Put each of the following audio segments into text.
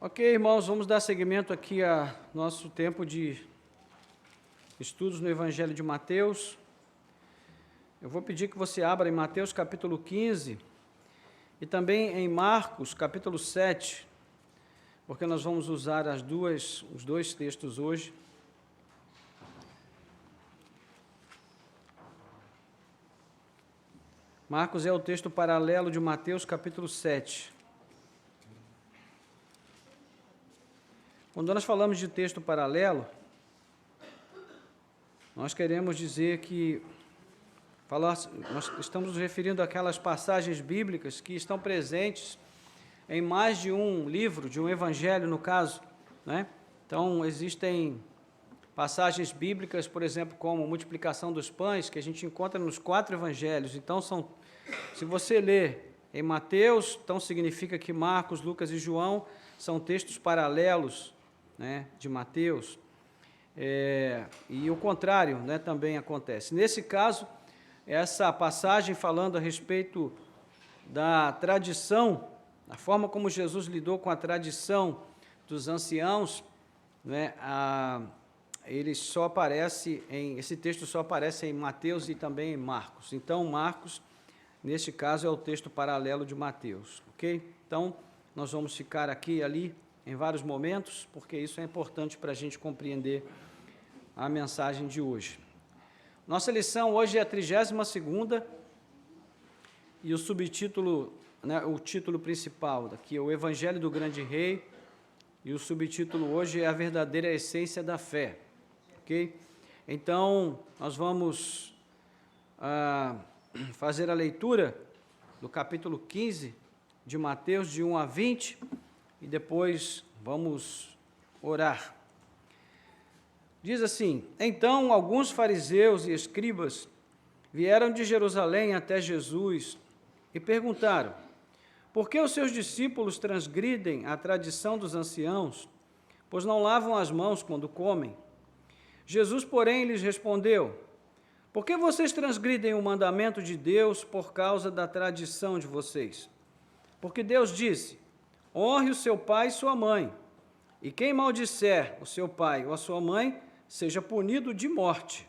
Ok, irmãos, vamos dar seguimento aqui a nosso tempo de estudos no Evangelho de Mateus. Eu vou pedir que você abra em Mateus capítulo 15 e também em Marcos capítulo 7, porque nós vamos usar os dois textos hoje. Marcos é o texto paralelo de Mateus capítulo 7. Quando nós falamos de texto paralelo, nós queremos dizer que nós estamos nos referindo àquelas passagens bíblicas que estão presentes em mais de um livro, de um evangelho no caso, né? Então, existem passagens bíblicas, por exemplo, como multiplicação dos pães, que a gente encontra nos 4 evangelhos. Então, se você ler em Mateus, então significa que Marcos, Lucas e João são textos paralelos, né, de Mateus. E o contrário, né, também acontece. Nesse caso, essa passagem falando a respeito da tradição, a forma como Jesus lidou com a tradição dos anciãos, né, esse texto só aparece em Mateus e também em Marcos. Então, Marcos, neste caso, é o texto paralelo de Mateus, ok? Então, nós vamos ficar aqui e ali em vários momentos, porque isso é importante para a gente compreender a mensagem de hoje. Nossa lição hoje é a 32ª e o subtítulo, né, o título principal daqui é o Evangelho do Grande Rei, e o subtítulo hoje é a verdadeira essência da fé, ok? Então, nós vamos fazer a leitura do capítulo 15 de Mateus, de 1 a 20, e depois vamos orar. Diz assim: Então alguns fariseus e escribas vieram de Jerusalém até Jesus e perguntaram: Por que os seus discípulos transgridem a tradição dos anciãos, pois não lavam as mãos quando comem? Jesus, porém, lhes respondeu: Por que vocês transgridem o mandamento de Deus por causa da tradição de vocês? Porque Deus disse: Honre o seu pai e sua mãe, e quem maldisser o seu pai ou a sua mãe, seja punido de morte.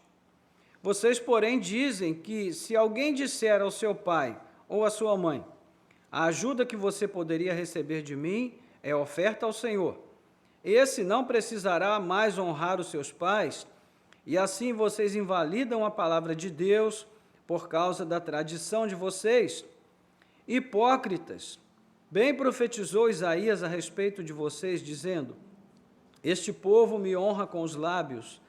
Vocês, porém, dizem que se alguém disser ao seu pai ou à sua mãe: A ajuda que você poderia receber de mim é oferta ao Senhor, esse não precisará mais honrar os seus pais, e assim vocês invalidam a palavra de Deus por causa da tradição de vocês. Hipócritas! Bem profetizou Isaías a respeito de vocês, dizendo: Este povo me honra com os lábios,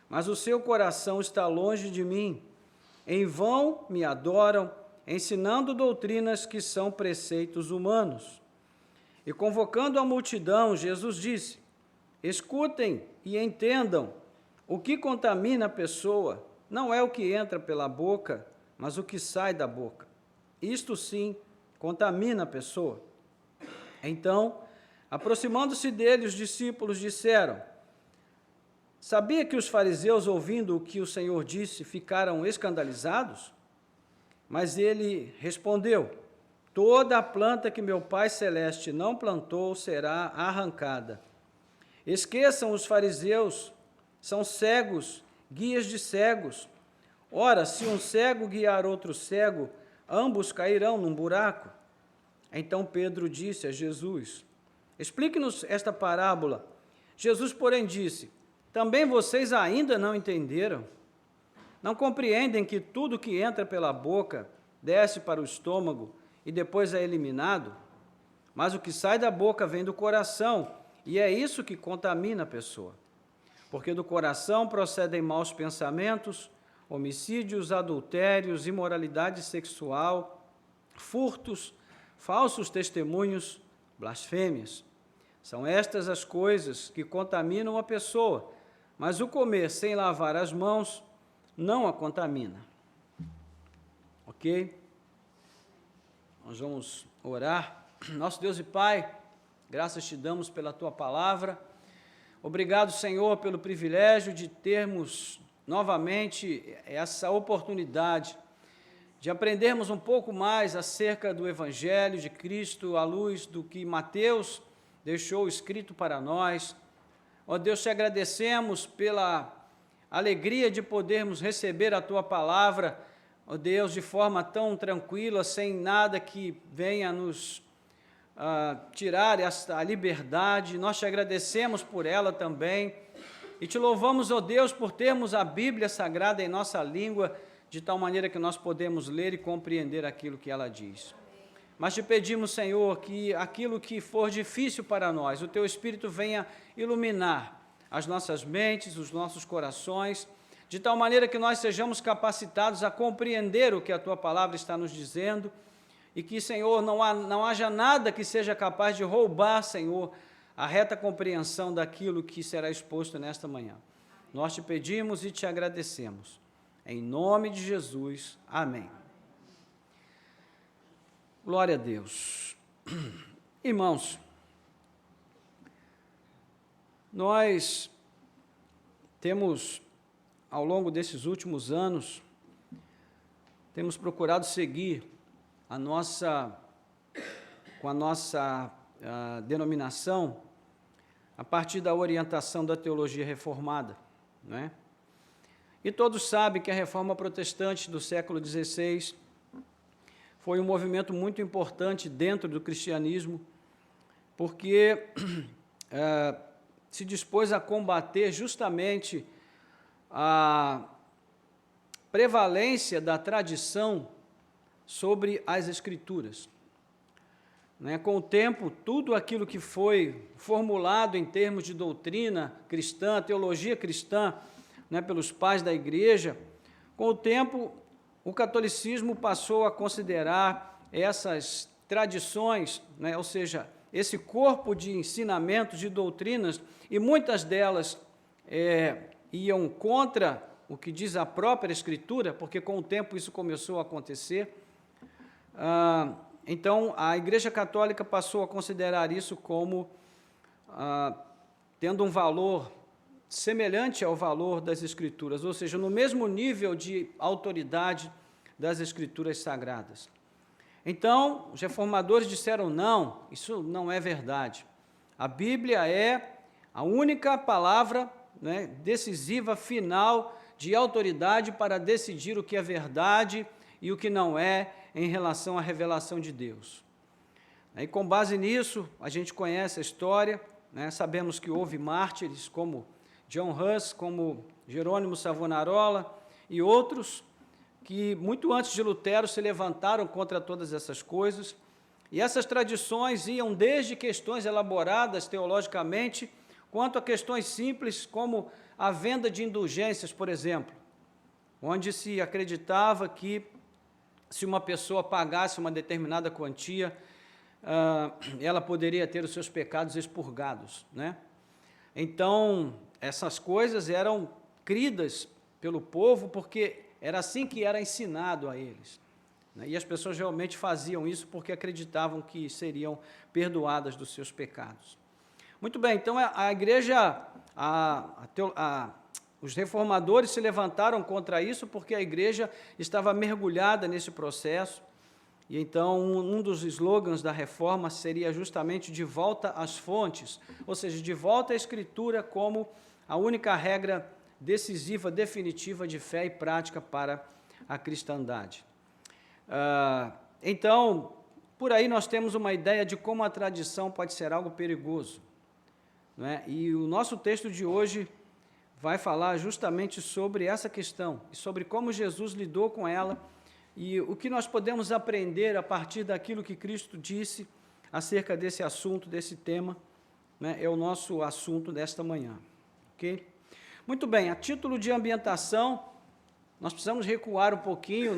mas o seu coração está longe de mim. Em vão me adoram, ensinando doutrinas que são preceitos humanos. E convocando a multidão, Jesus disse: Escutem e entendam, o que contamina a pessoa não é o que entra pela boca, mas o que sai da boca. Isto sim contamina a pessoa. Então, aproximando-se dele, os discípulos disseram: Sabia que os fariseus, ouvindo o que o Senhor disse, ficaram escandalizados? Mas ele respondeu: Toda a planta que meu Pai Celeste não plantou será arrancada. Esqueçam os fariseus, são cegos, guias de cegos. Ora, se um cego guiar outro cego, ambos cairão num buraco. Então Pedro disse a Jesus: Explique-nos esta parábola. Jesus, porém, disse: Também vocês ainda não entenderam? Não compreendem que tudo que entra pela boca desce para o estômago e depois é eliminado? Mas o que sai da boca vem do coração, e é isso que contamina a pessoa. Porque do coração procedem maus pensamentos, homicídios, adultérios, imoralidade sexual, furtos, falsos testemunhos, blasfêmias. São estas as coisas que contaminam a pessoa, mas o comer sem lavar as mãos não a contamina. Ok? Nós vamos orar. Nosso Deus e Pai, graças te damos pela tua palavra. Obrigado, Senhor, pelo privilégio de termos novamente essa oportunidade de aprendermos um pouco mais acerca do Evangelho de Cristo, à luz do que Mateus deixou escrito para nós. Ó Deus, te agradecemos pela alegria de podermos receber a Tua palavra, ó Deus, de forma tão tranquila, sem nada que venha nos tirar a liberdade. Nós te agradecemos por ela também e te louvamos, ó Deus, por termos a Bíblia Sagrada em nossa língua, de tal maneira que nós podemos ler e compreender aquilo que ela diz. Mas te pedimos, Senhor, que aquilo que for difícil para nós, o Teu Espírito venha iluminar as nossas mentes, os nossos corações, de tal maneira que nós sejamos capacitados a compreender o que a Tua palavra está nos dizendo e que, Senhor, não haja nada que seja capaz de roubar, Senhor, a reta compreensão daquilo que será exposto nesta manhã. Nós te pedimos e te agradecemos. Em nome de Jesus, amém. Glória a Deus. Irmãos, nós temos, ao longo desses últimos anos, temos procurado seguir com a nossa denominação a partir da orientação da teologia reformada, não é? E todos sabem que a reforma protestante do século XVI foi um movimento muito importante dentro do cristianismo, porque se dispôs a combater justamente a prevalência da tradição sobre as Escrituras. Com o tempo, tudo aquilo que foi formulado em termos de doutrina cristã, teologia cristã, pelos pais da igreja, com o tempo, o catolicismo passou a considerar essas tradições, ou seja, esse corpo de ensinamentos, de doutrinas, e muitas delas iam contra o que diz a própria Escritura, porque com o tempo isso começou a acontecer. Então, a Igreja Católica passou a considerar isso como tendo um valor semelhante ao valor das Escrituras, ou seja, no mesmo nível de autoridade das Escrituras Sagradas. Então, os reformadores disseram, não, isso não é verdade. A Bíblia é a única palavra decisiva, final, de autoridade para decidir o que é verdade e o que não é em relação à revelação de Deus. E com base nisso, a gente conhece a história, sabemos que houve mártires como John Huss, como Jerônimo Savonarola e outros que, muito antes de Lutero, se levantaram contra todas essas coisas, e essas tradições iam desde questões elaboradas teologicamente, quanto a questões simples, como a venda de indulgências, por exemplo, onde se acreditava que, se uma pessoa pagasse uma determinada quantia, ela poderia ter os seus pecados expurgados, Então, essas coisas eram cridas pelo povo, porque era assim que era ensinado a eles. E as pessoas realmente faziam isso porque acreditavam que seriam perdoadas dos seus pecados. Muito bem, então a igreja, os reformadores se levantaram contra isso porque a igreja estava mergulhada nesse processo. E então um dos slogans da reforma seria justamente de volta às fontes, ou seja, de volta à Escritura como a única regra decisiva, definitiva de fé e prática para a cristandade. Então, por aí nós temos uma ideia de como a tradição pode ser algo perigoso. E o nosso texto de hoje vai falar justamente sobre essa questão, e sobre como Jesus lidou com ela, e o que nós podemos aprender a partir daquilo que Cristo disse acerca desse assunto, desse tema, é o nosso assunto desta manhã. Ok? Muito bem, a título de ambientação, nós precisamos recuar um pouquinho,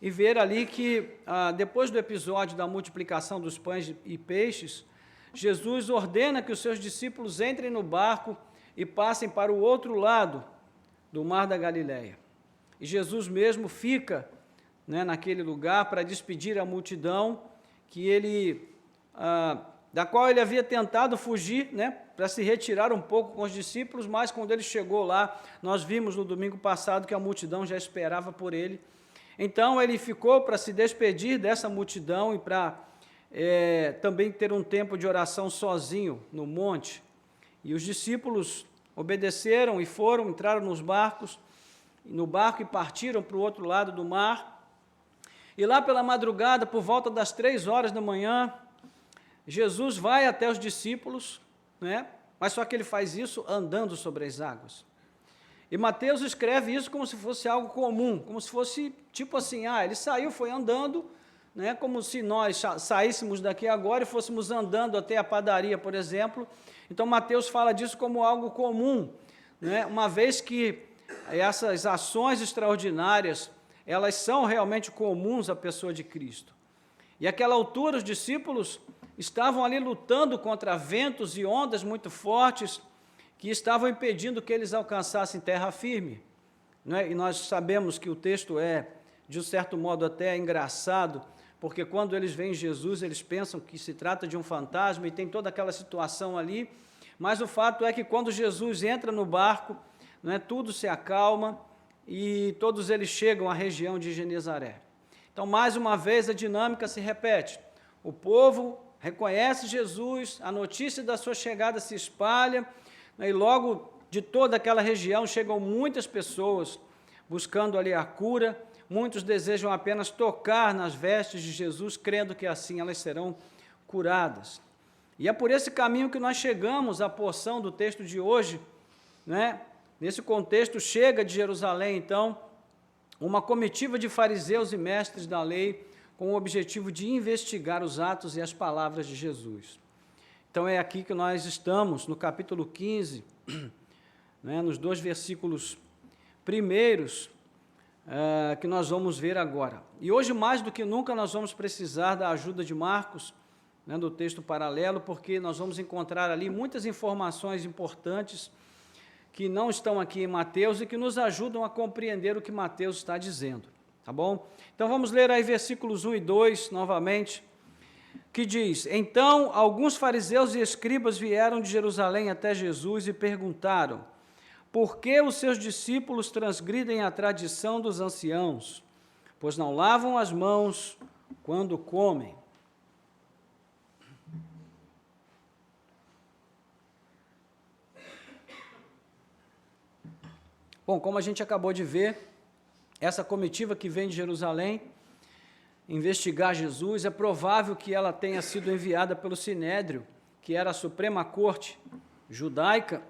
e ver ali que, depois do episódio da multiplicação dos pães e peixes, Jesus ordena que os seus discípulos entrem no barco e passem para o outro lado do mar da Galileia. E Jesus mesmo fica naquele lugar para despedir a multidão da qual ele havia tentado fugir, para se retirar um pouco com os discípulos, mas quando ele chegou lá, nós vimos no domingo passado que a multidão já esperava por ele. Então ele ficou para se despedir dessa multidão e para também ter um tempo de oração sozinho no monte. E os discípulos obedeceram e entraram no barco e partiram para o outro lado do mar. E lá pela madrugada, por volta das 3 horas da manhã, Jesus vai até os discípulos, né? Mas só que ele faz isso andando sobre as águas. E Mateus escreve isso como se fosse algo comum, como se fosse tipo assim, ele saiu, foi andando, né? Como se nós saíssemos daqui agora e fôssemos andando até a padaria, por exemplo. Então Mateus fala disso como algo comum, né? Uma vez que essas ações extraordinárias, elas são realmente comuns à pessoa de Cristo. E àquela altura os discípulos estavam ali lutando contra ventos e ondas muito fortes que estavam impedindo que eles alcançassem terra firme, né? E nós sabemos que o texto é, de um certo modo, até engraçado, porque quando eles veem Jesus, eles pensam que se trata de um fantasma e tem toda aquela situação ali, mas o fato é que quando Jesus entra no barco, né, tudo se acalma e todos eles chegam à região de Genezaré. Então, mais uma vez, a dinâmica se repete. O povo reconhece Jesus, a notícia da sua chegada se espalha, e logo de toda aquela região chegam muitas pessoas buscando ali a cura. Muitos desejam apenas tocar nas vestes de Jesus, crendo que assim elas serão curadas. E é por esse caminho que nós chegamos à porção do texto de hoje, né? Nesse contexto, chega de Jerusalém, então, uma comitiva de fariseus e mestres da lei com o objetivo de investigar os atos e as palavras de Jesus. Então, é aqui que nós estamos, no capítulo 15, né, nos 2 versículos primeiros, que nós vamos ver agora. E hoje, mais do que nunca, nós vamos precisar da ajuda de Marcos, né, do texto paralelo, porque nós vamos encontrar ali muitas informações importantes que não estão aqui em Mateus e que nos ajudam a compreender o que Mateus está dizendo, tá bom? Então, vamos ler aí versículos 1 e 2, novamente, que diz: Então, alguns fariseus e escribas vieram de Jerusalém até Jesus e perguntaram: Por que os seus discípulos transgridem a tradição dos anciãos, pois não lavam as mãos quando comem? Bom, como a gente acabou de ver, essa comitiva que vem de Jerusalém investigar Jesus, é provável que ela tenha sido enviada pelo Sinédrio, que era a Suprema Corte judaica,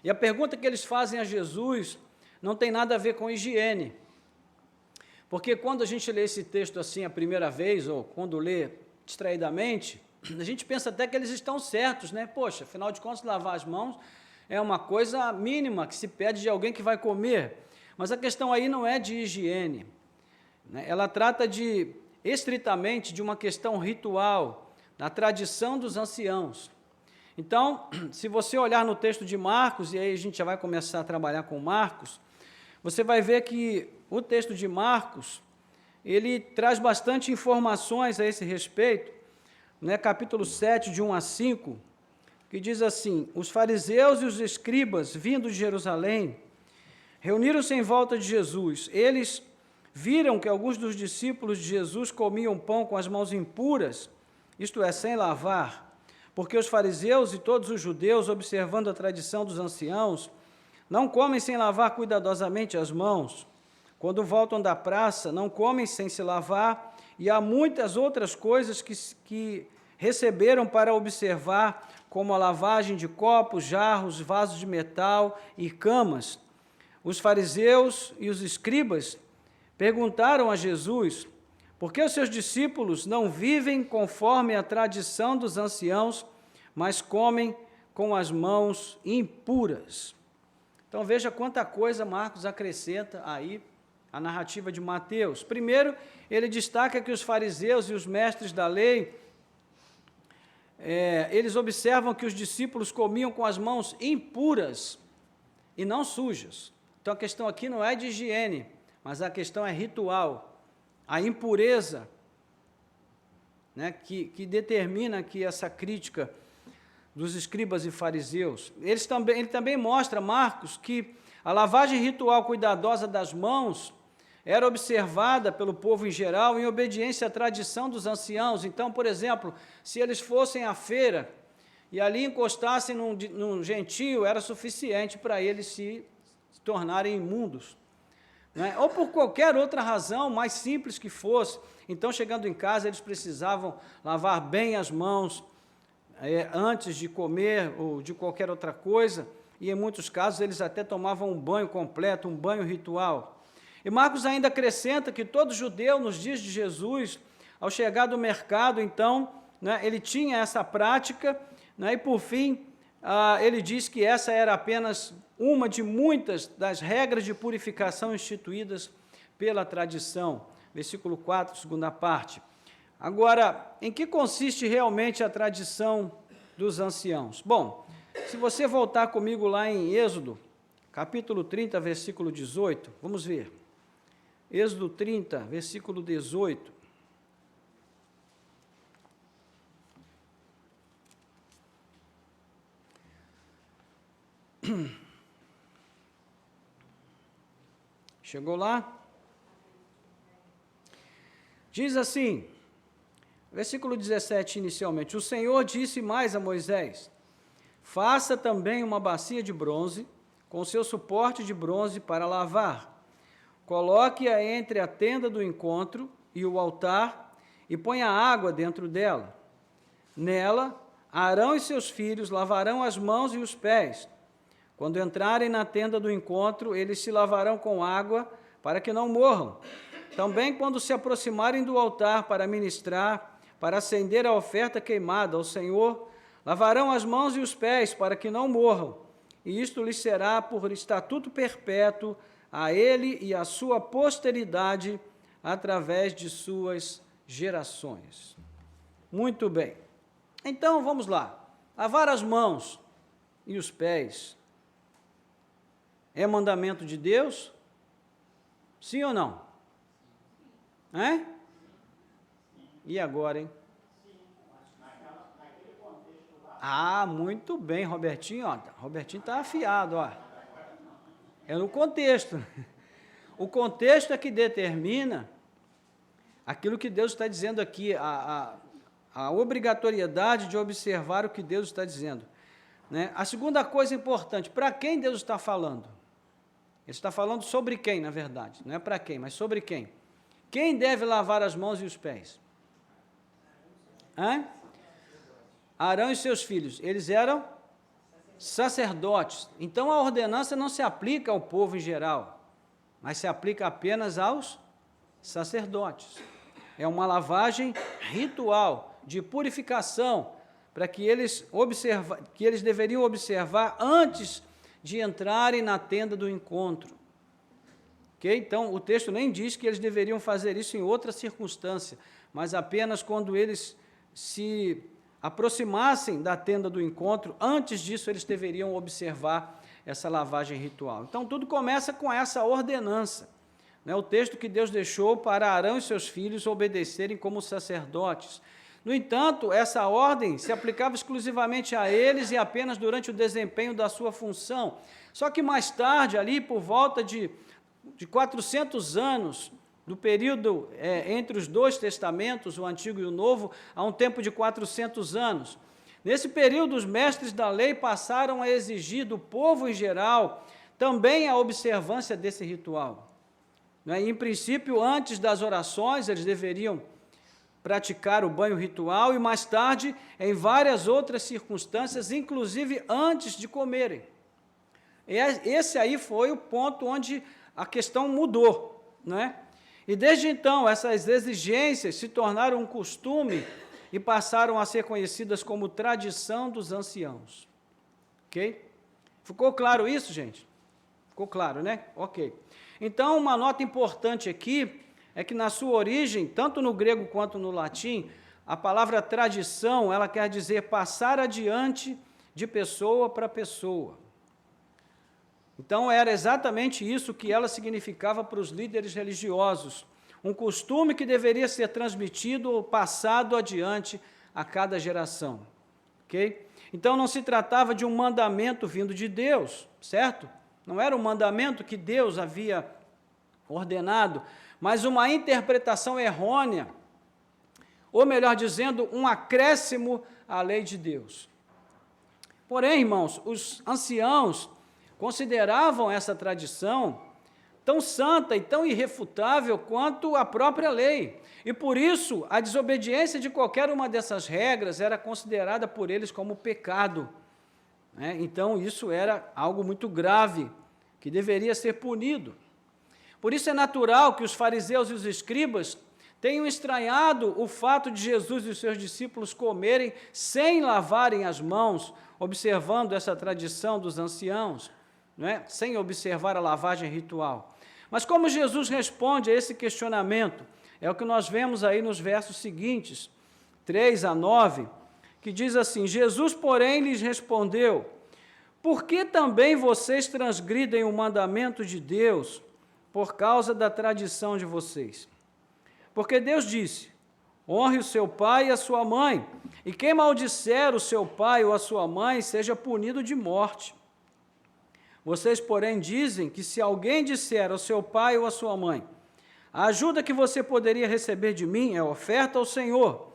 e a pergunta que eles fazem a Jesus não tem nada a ver com higiene, porque quando a gente lê esse texto assim a primeira vez, ou quando lê distraidamente, a gente pensa até que eles estão certos, né? Poxa, afinal de contas, lavar as mãos é uma coisa mínima que se pede de alguém que vai comer, mas a questão aí não é de higiene, né? Ela trata estritamente de uma questão ritual, da tradição dos anciãos. Então, se você olhar no texto de Marcos, e aí a gente já vai começar a trabalhar com Marcos, você vai ver que o texto de Marcos, ele traz bastante informações a esse respeito, né? Capítulo 7, de 1 a 5, que diz assim: Os fariseus e os escribas, vindo de Jerusalém, reuniram-se em volta de Jesus. Eles viram que alguns dos discípulos de Jesus comiam pão com as mãos impuras, isto é, sem lavar, porque os fariseus e todos os judeus, observando a tradição dos anciãos, não comem sem lavar cuidadosamente as mãos. Quando voltam da praça, não comem sem se lavar, e há muitas outras coisas que receberam para observar, como a lavagem de copos, jarros, vasos de metal e camas. Os fariseus e os escribas perguntaram a Jesus: por que os seus discípulos não vivem conforme a tradição dos anciãos, mas comem com as mãos impuras? Então veja quanta coisa Marcos acrescenta aí à narrativa de Mateus. Primeiro, ele destaca que os fariseus e os mestres da lei, eles observam que os discípulos comiam com as mãos impuras e não sujas. Então a questão aqui não é de higiene, mas a questão é ritual, a impureza, né, que determina aqui essa crítica dos escribas e fariseus. Ele também mostra, Marcos, que a lavagem ritual cuidadosa das mãos era observada pelo povo em geral em obediência à tradição dos anciãos. Então, por exemplo, se eles fossem à feira e ali encostassem num gentio, era suficiente para eles se tornarem imundos, né? Ou por qualquer outra razão, mais simples que fosse. Então, chegando em casa, eles precisavam lavar bem as mãos antes de comer ou de qualquer outra coisa, e em muitos casos eles até tomavam um banho completo, um banho ritual. E Marcos ainda acrescenta que todo judeu, nos dias de Jesus, ao chegar do mercado, então, né, ele tinha essa prática, né, e por fim, ele diz que essa era apenas uma de muitas das regras de purificação instituídas pela tradição. Versículo 4, segunda parte. Agora, em que consiste realmente a tradição dos anciãos? Bom, se você voltar comigo lá em Êxodo, capítulo 30, versículo 18, vamos ver. Êxodo 30, versículo 18. Chegou lá? Diz assim, versículo 17 inicialmente, o Senhor disse mais a Moisés, faça também uma bacia de bronze, com seu suporte de bronze para lavar. Coloque-a entre a tenda do encontro e o altar e ponha água dentro dela. Nela, Arão e seus filhos lavarão as mãos e os pés. Quando entrarem na tenda do encontro, eles se lavarão com água para que não morram. Também quando se aproximarem do altar para ministrar, para acender a oferta queimada ao Senhor, lavarão as mãos e os pés para que não morram. E isto lhes será por estatuto perpétuo a ele e a sua posteridade através de suas gerações. Muito bem. Então, vamos lá. Lavar as mãos e os pés é mandamento de Deus? Sim ou não? É? E agora, hein? Ah, muito bem, Robertinho, ó. Robertinho está afiado, ó. É no contexto. O contexto é que determina aquilo que Deus está dizendo aqui, a obrigatoriedade de observar o que Deus está dizendo, né? A segunda coisa importante, para quem Deus está falando? Ele está falando sobre quem, na verdade? Não é para quem, mas sobre quem? Quem deve lavar as mãos e os pés? Arão e seus filhos, eles eram sacerdotes. Então, a ordenança não se aplica ao povo em geral, mas se aplica apenas aos sacerdotes. É uma lavagem ritual, de purificação, para que eles deveriam observar antes de entrarem na tenda do encontro. Okay? Então, o texto nem diz que eles deveriam fazer isso em outra circunstância, mas apenas quando eles se aproximassem da tenda do encontro, antes disso eles deveriam observar essa lavagem ritual. Então, tudo começa com essa ordenança, né? O texto que Deus deixou para Arão e seus filhos obedecerem como sacerdotes. No entanto, essa ordem se aplicava exclusivamente a eles e apenas durante o desempenho da sua função. Só que mais tarde, ali por volta de 400 anos, do período entre os dois testamentos, o Antigo e o Novo, há um tempo de 400 anos. Nesse período, os mestres da lei passaram a exigir do povo em geral também a observância desse ritual. Em princípio, antes das orações, eles deveriam praticar o banho ritual e, mais tarde, em várias outras circunstâncias, inclusive antes de comerem. Esse aí foi o ponto onde a questão mudou, né? E desde então, essas exigências se tornaram um costume e passaram a ser conhecidas como tradição dos anciãos. Ok? Ficou claro isso, gente? Ficou claro, né? Ok. Então, uma nota importante aqui é que na sua origem, tanto no grego quanto no latim, a palavra tradição, ela quer dizer passar adiante de pessoa para pessoa. Então, era exatamente isso que ela significava para os líderes religiosos, um costume que deveria ser transmitido ou passado adiante a cada geração. Ok? Então, não se tratava de um mandamento vindo de Deus, certo? Não era um mandamento que Deus havia ordenado, mas uma interpretação errônea, ou melhor dizendo, um acréscimo à lei de Deus. Porém, irmãos, os anciãos consideravam essa tradição tão santa e tão irrefutável quanto a própria lei. E por isso, a desobediência de qualquer uma dessas regras era considerada por eles como pecado. Então, isso era algo muito grave, que deveria ser punido. Por isso é natural que os fariseus e os escribas tenham estranhado o fato de Jesus e os seus discípulos comerem sem lavarem as mãos, observando essa tradição dos anciãos, sem observar a lavagem ritual. Mas como Jesus responde a esse questionamento, é o que nós vemos aí nos versos seguintes, 3-9, que diz assim: Jesus, porém, lhes respondeu: por que também vocês transgridem o mandamento de Deus por causa da tradição de vocês? Porque Deus disse: honre o seu pai e a sua mãe, e quem maldisser o seu pai ou a sua mãe seja punido de morte. Vocês, porém, dizem que se alguém disser ao seu pai ou à sua mãe: a ajuda que você poderia receber de mim é oferta ao Senhor,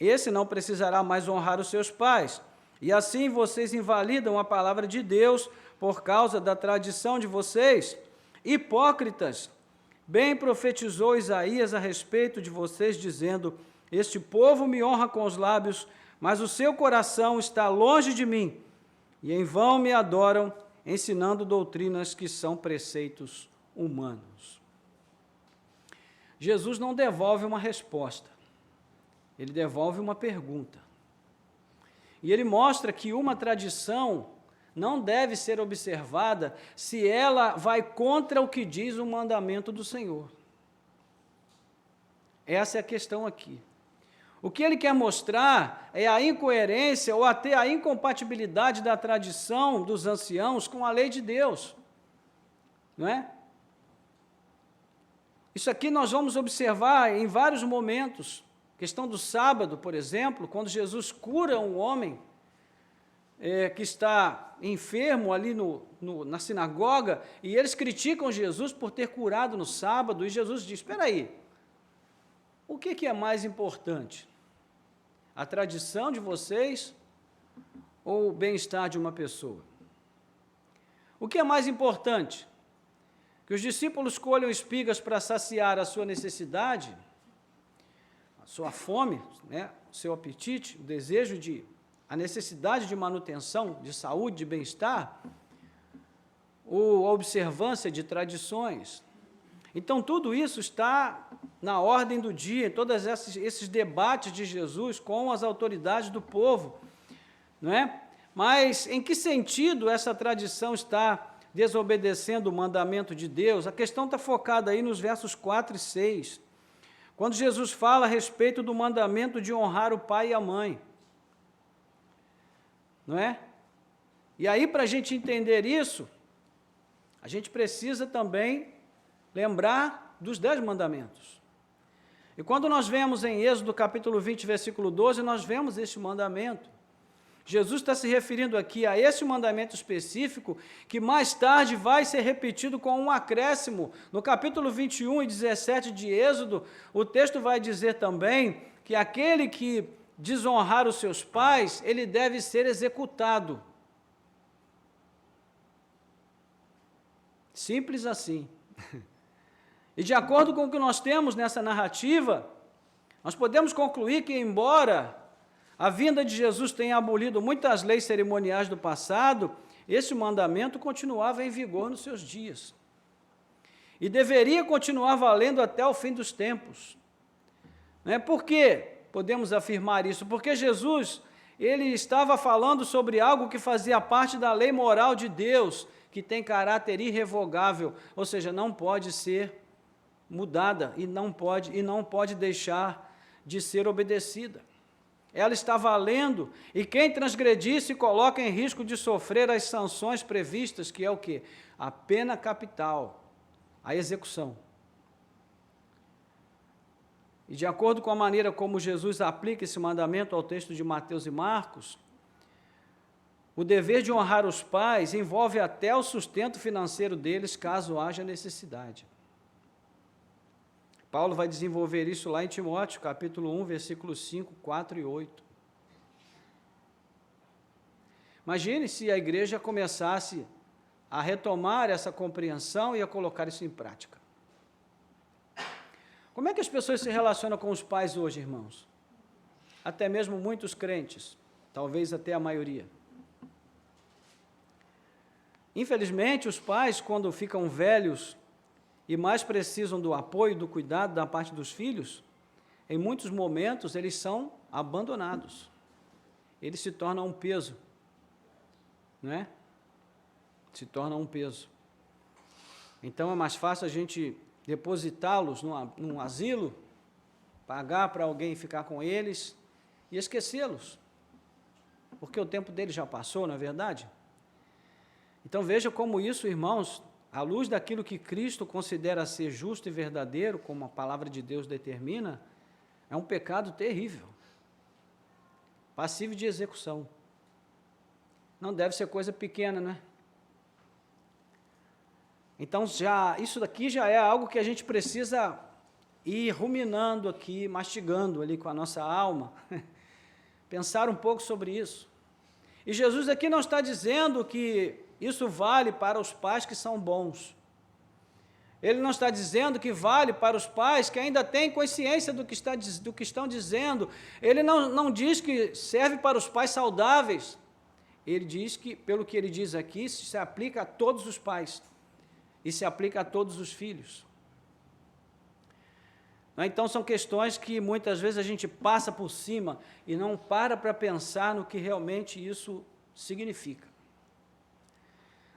esse não precisará mais honrar os seus pais, e assim vocês invalidam a palavra de Deus por causa da tradição de vocês. Hipócritas, bem profetizou Isaías a respeito de vocês, dizendo: este povo me honra com os lábios, mas o seu coração está longe de mim, e em vão me adoram, ensinando doutrinas que são preceitos humanos. Jesus não devolve uma resposta, ele devolve uma pergunta. E ele mostra que uma tradição não deve ser observada se ela vai contra o que diz o mandamento do Senhor. Essa é a questão aqui. O que ele quer mostrar é a incoerência ou até a incompatibilidade da tradição dos anciãos com a lei de Deus, não é? Isso aqui nós vamos observar em vários momentos. Questão do sábado, por exemplo, quando Jesus cura um homem que está enfermo ali na sinagoga, e eles criticam Jesus por ter curado no sábado, e Jesus diz: espera aí, o que é mais importante? A tradição de vocês ou o bem-estar de uma pessoa? O que é mais importante? Que os discípulos colham espigas para saciar a sua necessidade, a sua fome, o seu apetite, o desejo a necessidade de manutenção, de saúde, de bem-estar, ou a observância de tradições. Então, tudo isso está na ordem do dia, em todos esses debates de Jesus com as autoridades do povo, não é? Mas em que sentido essa tradição está desobedecendo o mandamento de Deus? A questão está focada aí nos versos 4 e 6, quando Jesus fala a respeito do mandamento de honrar o pai e a mãe, não é? E aí, para a gente entender isso, a gente precisa também lembrar dos 10 mandamentos. E quando nós vemos em Êxodo capítulo 20, versículo 12, nós vemos este mandamento. Jesus está se referindo aqui a esse mandamento específico, que mais tarde vai ser repetido com um acréscimo. No capítulo 21 e 17 de Êxodo, o texto vai dizer também que aquele que desonrar os seus pais, ele deve ser executado. Simples assim. E de acordo com o que nós temos nessa narrativa, nós podemos concluir que, embora a vinda de Jesus tenha abolido muitas leis cerimoniais do passado, esse mandamento continuava em vigor nos seus dias. E deveria continuar valendo até o fim dos tempos. Por quê? Podemos afirmar isso, porque Jesus, ele estava falando sobre algo que fazia parte da lei moral de Deus, que tem caráter irrevogável, ou seja, não pode ser mudada e não pode deixar de ser obedecida. Ela está valendo, e quem transgredir se coloca em risco de sofrer as sanções previstas, que é o quê? A pena capital, a execução. E de acordo com a maneira como Jesus aplica esse mandamento ao texto de Mateus e Marcos, o dever de honrar os pais envolve até o sustento financeiro deles, caso haja necessidade. Paulo vai desenvolver isso lá em Timóteo, capítulo 1, versículos 5, 4 e 8. Imagine se a igreja começasse a retomar essa compreensão e a colocar isso em prática. Como é que as pessoas se relacionam com os pais hoje, irmãos? Até mesmo muitos crentes, talvez até a maioria. Infelizmente, os pais, quando ficam velhos e mais precisam do apoio e do cuidado da parte dos filhos, em muitos momentos eles são abandonados. Eles se tornam um peso, não é? Se tornam um peso. Então é mais fácil a gente depositá-los num asilo, pagar para alguém ficar com eles e esquecê-los, porque o tempo deles já passou, não é verdade? Então veja como isso, irmãos, à luz daquilo que Cristo considera ser justo e verdadeiro, como a palavra de Deus determina, é um pecado terrível, passível de execução. Não deve ser coisa pequena, né? Então, isso daqui já é algo que a gente precisa ir ruminando aqui, mastigando ali com a nossa alma, pensar um pouco sobre isso. E Jesus aqui não está dizendo que isso vale para os pais que são bons. Ele não está dizendo que vale para os pais que ainda têm consciência do que estão dizendo. Ele não diz que serve para os pais saudáveis. Ele diz que, pelo que ele diz aqui, se aplica a todos os pais e se aplica a todos os filhos. Então, são questões que muitas vezes a gente passa por cima e não para pensar no que realmente isso significa.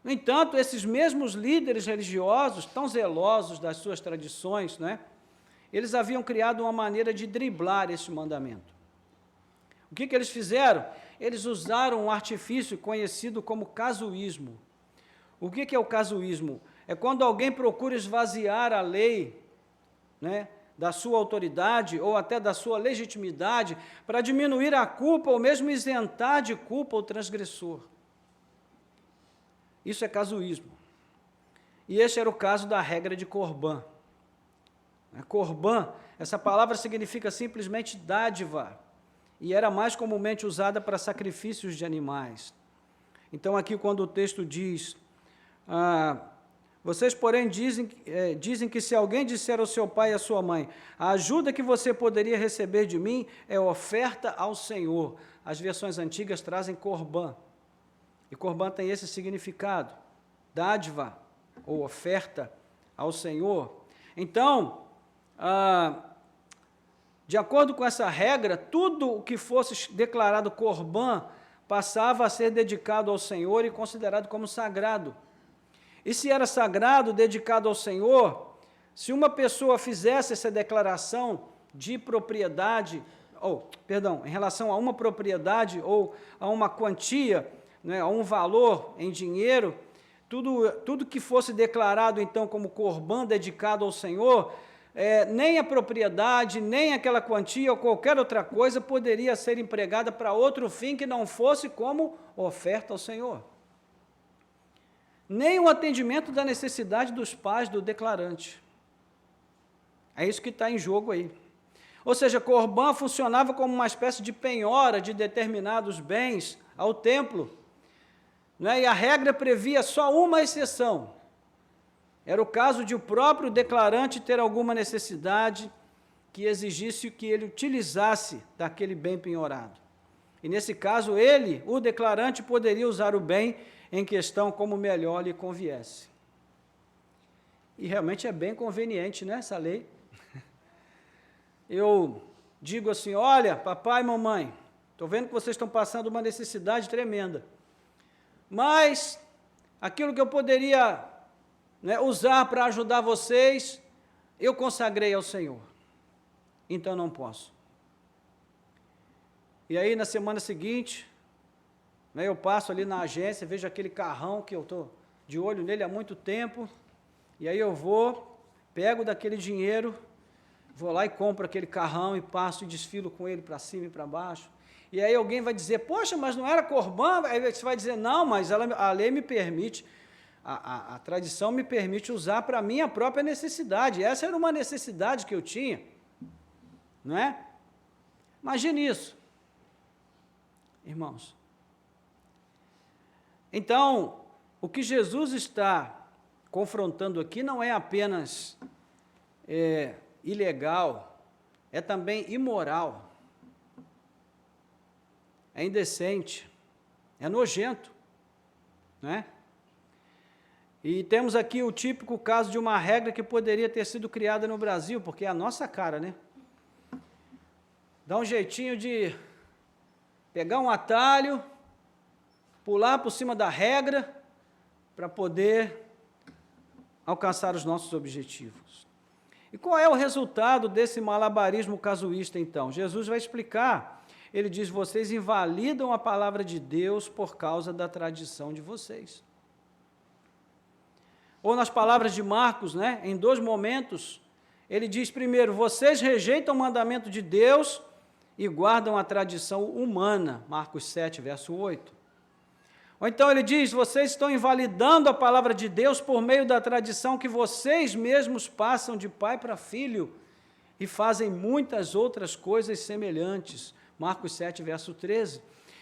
No entanto, esses mesmos líderes religiosos, tão zelosos das suas tradições, né, eles haviam criado uma maneira de driblar esse mandamento. O que eles fizeram? Eles usaram um artifício conhecido como casuísmo. O que é o casuísmo? É quando alguém procura esvaziar a lei, né, da sua autoridade ou até da sua legitimidade para diminuir a culpa ou mesmo isentar de culpa o transgressor. Isso é casuísmo. E este era o caso da regra de Corbã. Corbã, essa palavra significa simplesmente dádiva, e era mais comumente usada para sacrifícios de animais. Então, aqui, quando o texto diz, vocês, porém, dizem que se alguém disser ao seu pai e à sua mãe, a ajuda que você poderia receber de mim é oferta ao Senhor. As versões antigas trazem Corbã. E Corbã tem esse significado, dádiva ou oferta ao Senhor. Então, de acordo com essa regra, tudo o que fosse declarado Corbã passava a ser dedicado ao Senhor e considerado como sagrado. E se era sagrado, dedicado ao Senhor, se uma pessoa fizesse essa declaração de propriedade, em relação a uma propriedade ou a uma quantia, né, a um valor em dinheiro, tudo que fosse declarado então como Corbã dedicado ao Senhor, nem a propriedade, nem aquela quantia ou qualquer outra coisa poderia ser empregada para outro fim que não fosse como oferta ao Senhor. Nem o atendimento da necessidade dos pais do declarante. É isso que está em jogo aí. Ou seja, Corbã funcionava como uma espécie de penhora de determinados bens ao templo, né? E a regra previa só uma exceção. Era o caso de o próprio declarante ter alguma necessidade que exigisse que ele utilizasse daquele bem penhorado. E nesse caso, o declarante, poderia usar o bem em questão como melhor lhe conviesse. E realmente é bem conveniente, né, essa lei. Eu digo assim, olha, papai e mamãe, estou vendo que vocês estão passando uma necessidade tremenda, mas aquilo que eu poderia, né, usar para ajudar vocês, eu consagrei ao Senhor, então não posso. E aí, na semana seguinte, né, eu passo ali na agência, vejo aquele carrão que eu estou de olho nele há muito tempo, e aí eu vou, pego daquele dinheiro, vou lá e compro aquele carrão e passo e desfilo com ele para cima e para baixo. E aí alguém vai dizer, poxa, mas não era Corbã? Aí você vai dizer, não, mas a lei me permite. A tradição me permite usar para a minha própria necessidade. Essa era uma necessidade que eu tinha, não é? Imagine isso, irmãos. Então, o que Jesus está confrontando aqui não é apenas ilegal, é também imoral, é indecente, é nojento, né? E temos aqui o típico caso de uma regra que poderia ter sido criada no Brasil, porque é a nossa cara, né? Dá um jeitinho de pegar um atalho, pular por cima da regra, para poder alcançar os nossos objetivos. E qual é o resultado desse malabarismo casuísta, então? Jesus vai explicar. Ele diz, vocês invalidam a palavra de Deus por causa da tradição de vocês. Ou nas palavras de Marcos, né, em 2 momentos, ele diz primeiro, vocês rejeitam o mandamento de Deus e guardam a tradição humana, Marcos 7, verso 8. Ou então ele diz, vocês estão invalidando a palavra de Deus por meio da tradição que vocês mesmos passam de pai para filho e fazem muitas outras coisas semelhantes, Marcos 7, verso 13.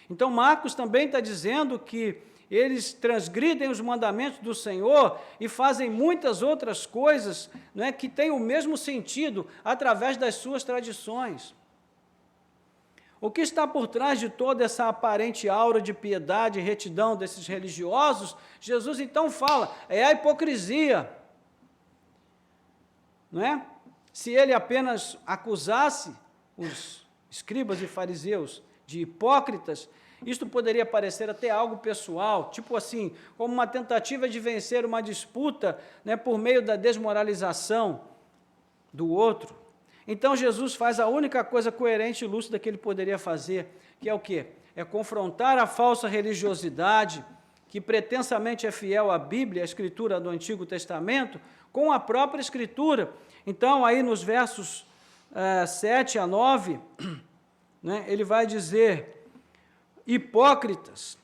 Então Marcos também está dizendo que eles transgridem os mandamentos do Senhor e fazem muitas outras coisas, não é, que têm o mesmo sentido através das suas tradições. O que está por trás de toda essa aparente aura de piedade e retidão desses religiosos? Jesus então fala, é a hipocrisia, não é? Se ele apenas acusasse os escribas e fariseus de hipócritas, isto poderia parecer até algo pessoal, tipo assim, como uma tentativa de vencer uma disputa, né, por meio da desmoralização do outro. Então Jesus faz a única coisa coerente e lúcida que ele poderia fazer, que é o quê? É confrontar a falsa religiosidade, que pretensamente é fiel à Bíblia, à Escritura do Antigo Testamento, com a própria Escritura. Então, aí nos versos 7 a 9, né, ele vai dizer, hipócritas,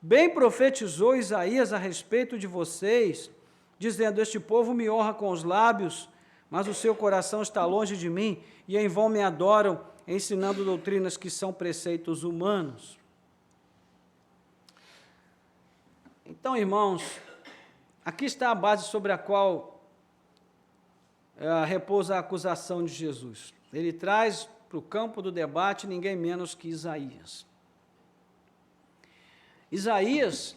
bem profetizou Isaías a respeito de vocês, dizendo, este povo me honra com os lábios, mas o seu coração está longe de mim, e em vão me adoram, ensinando doutrinas que são preceitos humanos. Então, irmãos, aqui está a base sobre a qual repousa a acusação de Jesus. Ele traz para o campo do debate ninguém menos que Isaías. Isaías,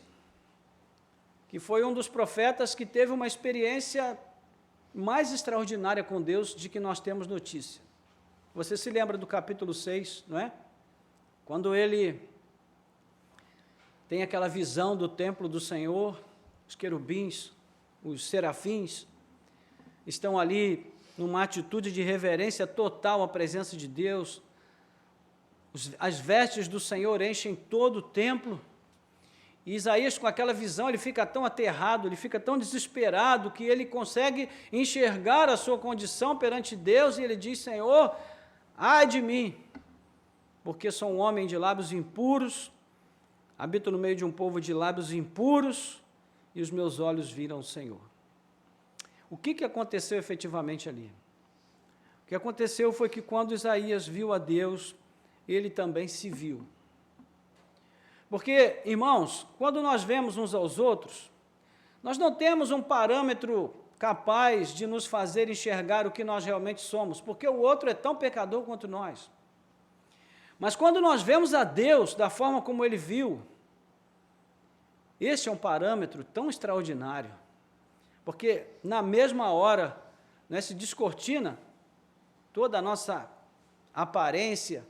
que foi um dos profetas que teve uma experiência mais extraordinária com Deus de que nós temos notícia. Você se lembra do capítulo 6, não é? Quando ele tem aquela visão do templo do Senhor, os querubins, os serafins, estão ali numa atitude de reverência total à presença de Deus, as vestes do Senhor enchem todo o templo, e Isaías, com aquela visão, ele fica tão aterrado, ele fica tão desesperado, que ele consegue enxergar a sua condição perante Deus, e ele diz, Senhor, ai de mim, porque sou um homem de lábios impuros, habito no meio de um povo de lábios impuros, e os meus olhos viram o Senhor. O que aconteceu efetivamente ali? O que aconteceu foi que quando Isaías viu a Deus, ele também se viu. Porque, irmãos, quando nós vemos uns aos outros, nós não temos um parâmetro capaz de nos fazer enxergar o que nós realmente somos, porque o outro é tão pecador quanto nós. Mas quando nós vemos a Deus da forma como Ele viu, esse é um parâmetro tão extraordinário, porque na mesma hora, né, se descortina toda a nossa aparência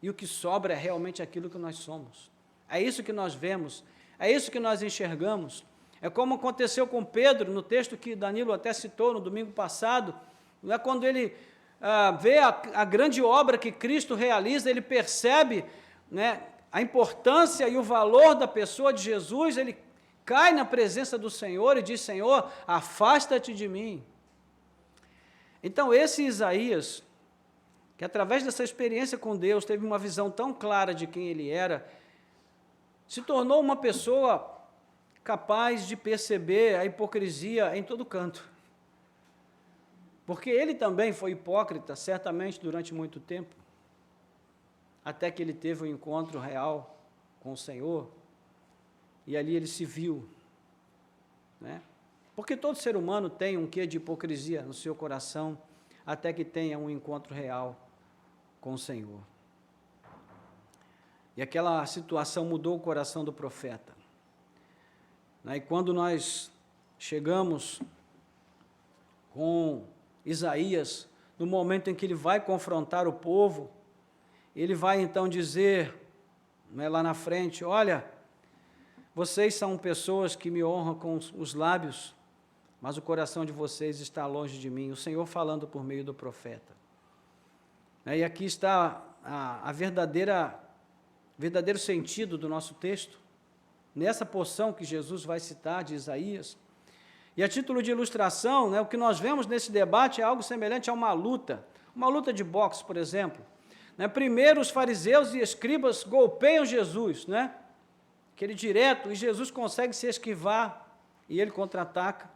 e o que sobra é realmente aquilo que nós somos. É isso que nós vemos, é isso que nós enxergamos. É como aconteceu com Pedro, no texto que Danilo até citou no domingo passado, não é, quando ele vê a grande obra que Cristo realiza, ele percebe, né, a importância e o valor da pessoa de Jesus, ele cai na presença do Senhor e diz, Senhor, afasta-te de mim. Então esse Isaías, que através dessa experiência com Deus, teve uma visão tão clara de quem ele era, se tornou uma pessoa capaz de perceber a hipocrisia em todo canto. Porque ele também foi hipócrita, certamente, durante muito tempo, até que ele teve um encontro real com o Senhor, e ali ele se viu, né? Porque todo ser humano tem um quê de hipocrisia no seu coração, até que tenha um encontro real com o Senhor. E aquela situação mudou o coração do profeta. E quando nós chegamos com Isaías, no momento em que ele vai confrontar o povo, ele vai então dizer, lá na frente, olha, vocês são pessoas que me honram com os lábios, mas o coração de vocês está longe de mim, o Senhor falando por meio do profeta. E aqui está a verdadeiro sentido do nosso texto, nessa porção que Jesus vai citar de Isaías. E a título de ilustração, o que nós vemos nesse debate é algo semelhante a uma luta de boxe, por exemplo. Primeiro os fariseus e escribas golpeiam Jesus, aquele direto, e Jesus consegue se esquivar, e ele contra-ataca.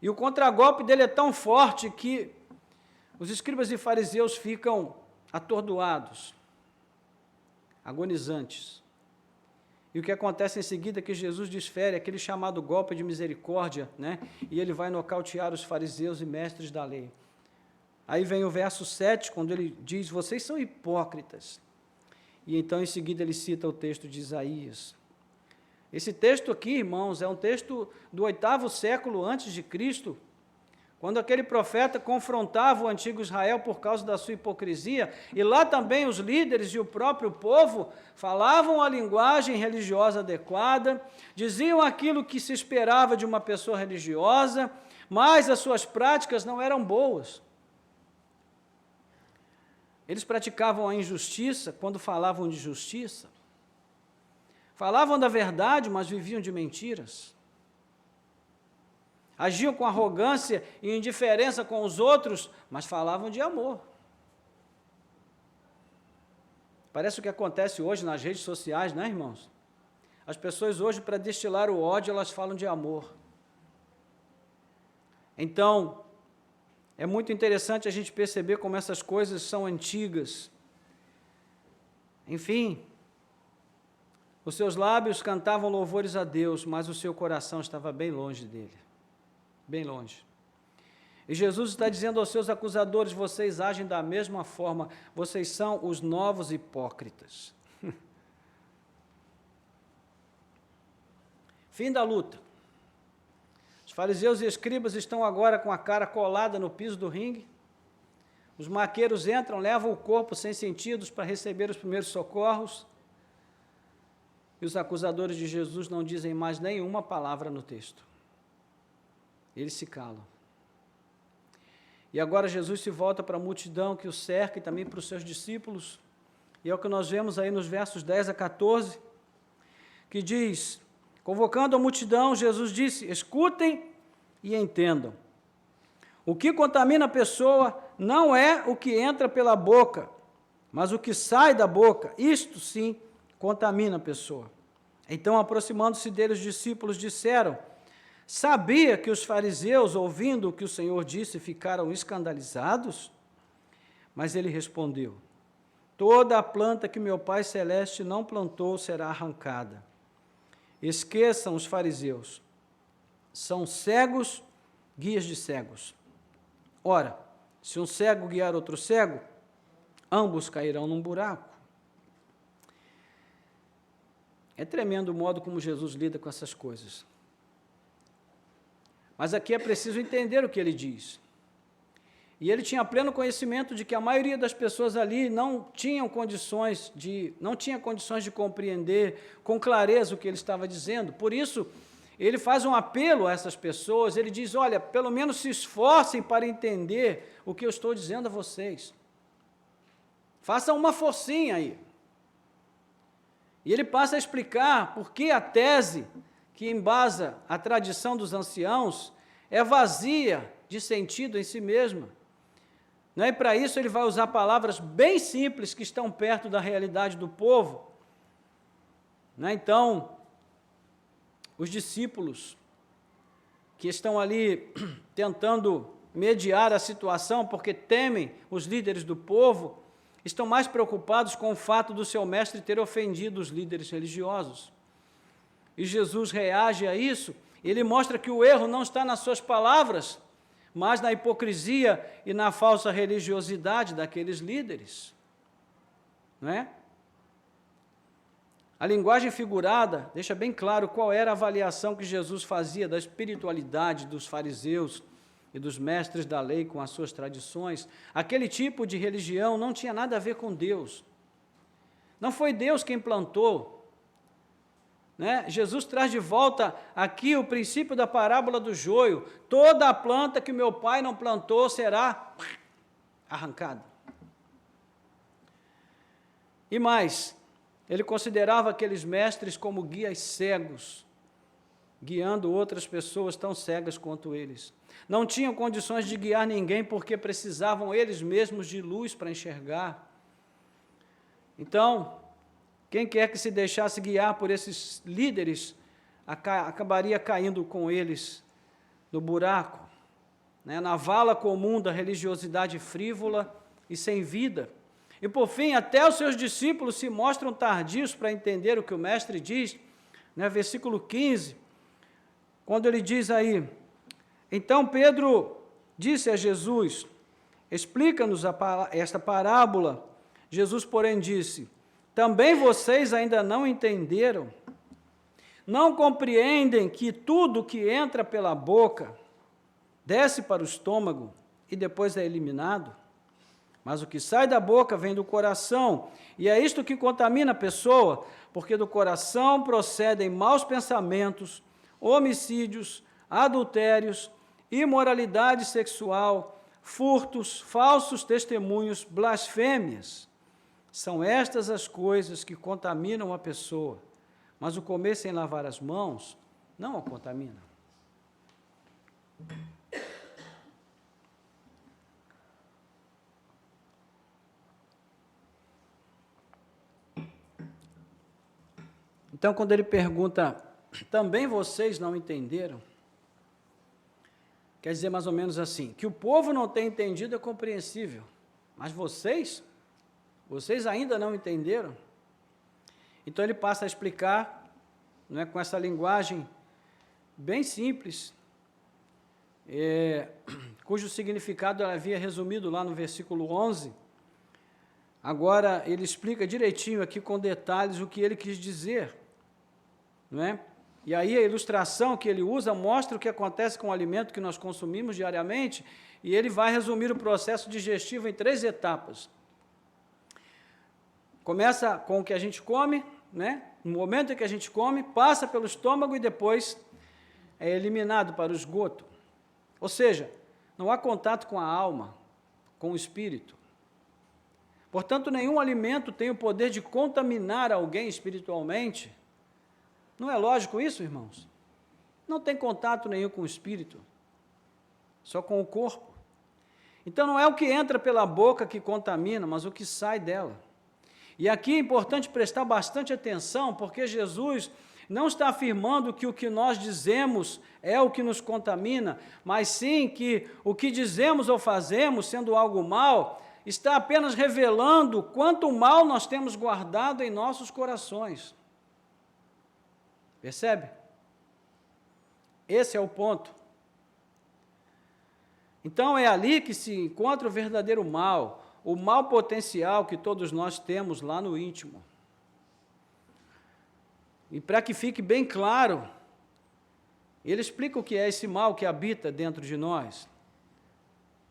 E o contragolpe dele é tão forte que os escribas e fariseus ficam atordoados, agonizantes. E o que acontece em seguida é que Jesus desfere aquele chamado golpe de misericórdia, e ele vai nocautear os fariseus e mestres da lei. Aí vem o verso 7, quando ele diz, vocês são hipócritas. E então, em seguida, ele cita o texto de Isaías. Esse texto aqui, irmãos, é um texto do 8º século antes de Cristo, quando aquele profeta confrontava o antigo Israel por causa da sua hipocrisia, e lá também os líderes e o próprio povo falavam a linguagem religiosa adequada, diziam aquilo que se esperava de uma pessoa religiosa, mas as suas práticas não eram boas. Eles praticavam a injustiça quando falavam de justiça, falavam da verdade, mas viviam de mentiras. Agiam com arrogância e indiferença com os outros, mas falavam de amor. Parece o que acontece hoje nas redes sociais, irmãos? As pessoas hoje, para destilar o ódio, elas falam de amor. Então, é muito interessante a gente perceber como essas coisas são antigas. Enfim, os seus lábios cantavam louvores a Deus, mas o seu coração estava bem longe dele. Bem longe. E Jesus está dizendo aos seus acusadores, vocês agem da mesma forma, vocês são os novos hipócritas. Fim da luta. Os fariseus e escribas estão agora com a cara colada no piso do ringue. Os maqueiros entram, levam o corpo sem sentidos para receber os primeiros socorros. E os acusadores de Jesus não dizem mais nenhuma palavra no texto. Eles se calam. E agora Jesus se volta para a multidão que o cerca e também para os seus discípulos. E é o que nós vemos aí nos versos 10 a 14, que diz, convocando a multidão, Jesus disse, escutem e entendam. O que contamina a pessoa não é o que entra pela boca, mas o que sai da boca, isto sim contamina a pessoa. Então, aproximando-se dele, os discípulos disseram, sabia que os fariseus, ouvindo o que o Senhor disse, ficaram escandalizados? Mas ele respondeu, toda a planta que meu Pai Celeste não plantou será arrancada. Esqueçam os fariseus, são cegos, guias de cegos. Ora, se um cego guiar outro cego, ambos cairão num buraco. É tremendo o modo como Jesus lida com essas coisas. Mas aqui é preciso entender o que ele diz. E ele tinha pleno conhecimento de que a maioria das pessoas ali não tinha condições de compreender com clareza o que ele estava dizendo. Por isso, ele faz um apelo a essas pessoas, ele diz, olha, pelo menos se esforcem para entender o que eu estou dizendo a vocês. Façam uma forcinha aí. E ele passa a explicar por que a tese que embasa a tradição dos anciãos é vazia de sentido em si mesma. E para isso ele vai usar palavras bem simples que estão perto da realidade do povo. Então, os discípulos que estão ali tentando mediar a situação, porque temem os líderes do povo, estão mais preocupados com o fato do seu mestre ter ofendido os líderes religiosos. E Jesus reage a isso, ele mostra que o erro não está nas suas palavras, mas na hipocrisia e na falsa religiosidade daqueles líderes. Não é? A linguagem figurada deixa bem claro qual era a avaliação que Jesus fazia da espiritualidade dos fariseus e dos mestres da lei com as suas tradições. Aquele tipo de religião não tinha nada a ver com Deus. Não foi Deus quem plantou. Né? Jesus traz de volta aqui o princípio da parábola do joio. Toda a planta que meu pai não plantou será arrancada. E mais, ele considerava aqueles mestres como guias cegos, guiando outras pessoas tão cegas quanto eles. Não tinham condições de guiar ninguém porque precisavam eles mesmos de luz para enxergar. Então, quem quer que se deixasse guiar por esses líderes, acabaria caindo com eles no buraco, né, na vala comum da religiosidade frívola e sem vida. E, por fim, até os seus discípulos se mostram tardios para entender o que o mestre diz, né, versículo 15, quando ele diz aí: então Pedro disse a Jesus, explica-nos esta parábola. Jesus, porém, disse: também vocês ainda não entenderam? Não compreendem que tudo que entra pela boca desce para o estômago e depois é eliminado? Mas o que sai da boca vem do coração, e é isto que contamina a pessoa, porque do coração procedem maus pensamentos, homicídios, adultérios, imoralidade sexual, furtos, falsos testemunhos, blasfêmias. São estas as coisas que contaminam a pessoa, mas o comer sem lavar as mãos não a contamina. Então, quando ele pergunta, também vocês não entenderam? Quer dizer mais ou menos assim, que o povo não tem entendido é compreensível, mas vocês ainda não entenderam? Então ele passa a explicar, não é, com essa linguagem bem simples, cujo significado ele havia resumido lá no versículo 11. Agora ele explica direitinho aqui com detalhes o que ele quis dizer, não é? E aí a ilustração que ele usa mostra o que acontece com o alimento que nós consumimos diariamente, e ele vai resumir o processo digestivo em 3 etapas. Começa com o que a gente come, né? No momento em que a gente come, passa pelo estômago e depois é eliminado para o esgoto. Ou seja, não há contato com a alma, com o espírito. Portanto, nenhum alimento tem o poder de contaminar alguém espiritualmente. Não é lógico isso, irmãos? Não tem contato nenhum com o espírito, só com o corpo. Então, não é o que entra pela boca que contamina, mas o que sai dela. E aqui é importante prestar bastante atenção, porque Jesus não está afirmando que o que nós dizemos é o que nos contamina, mas sim que o que dizemos ou fazemos, sendo algo mal, está apenas revelando quanto mal nós temos guardado em nossos corações. Percebe? Esse é o ponto. Então é ali que se encontra o verdadeiro mal, o mal potencial que todos nós temos lá no íntimo. E para que fique bem claro, ele explica o que é esse mal que habita dentro de nós,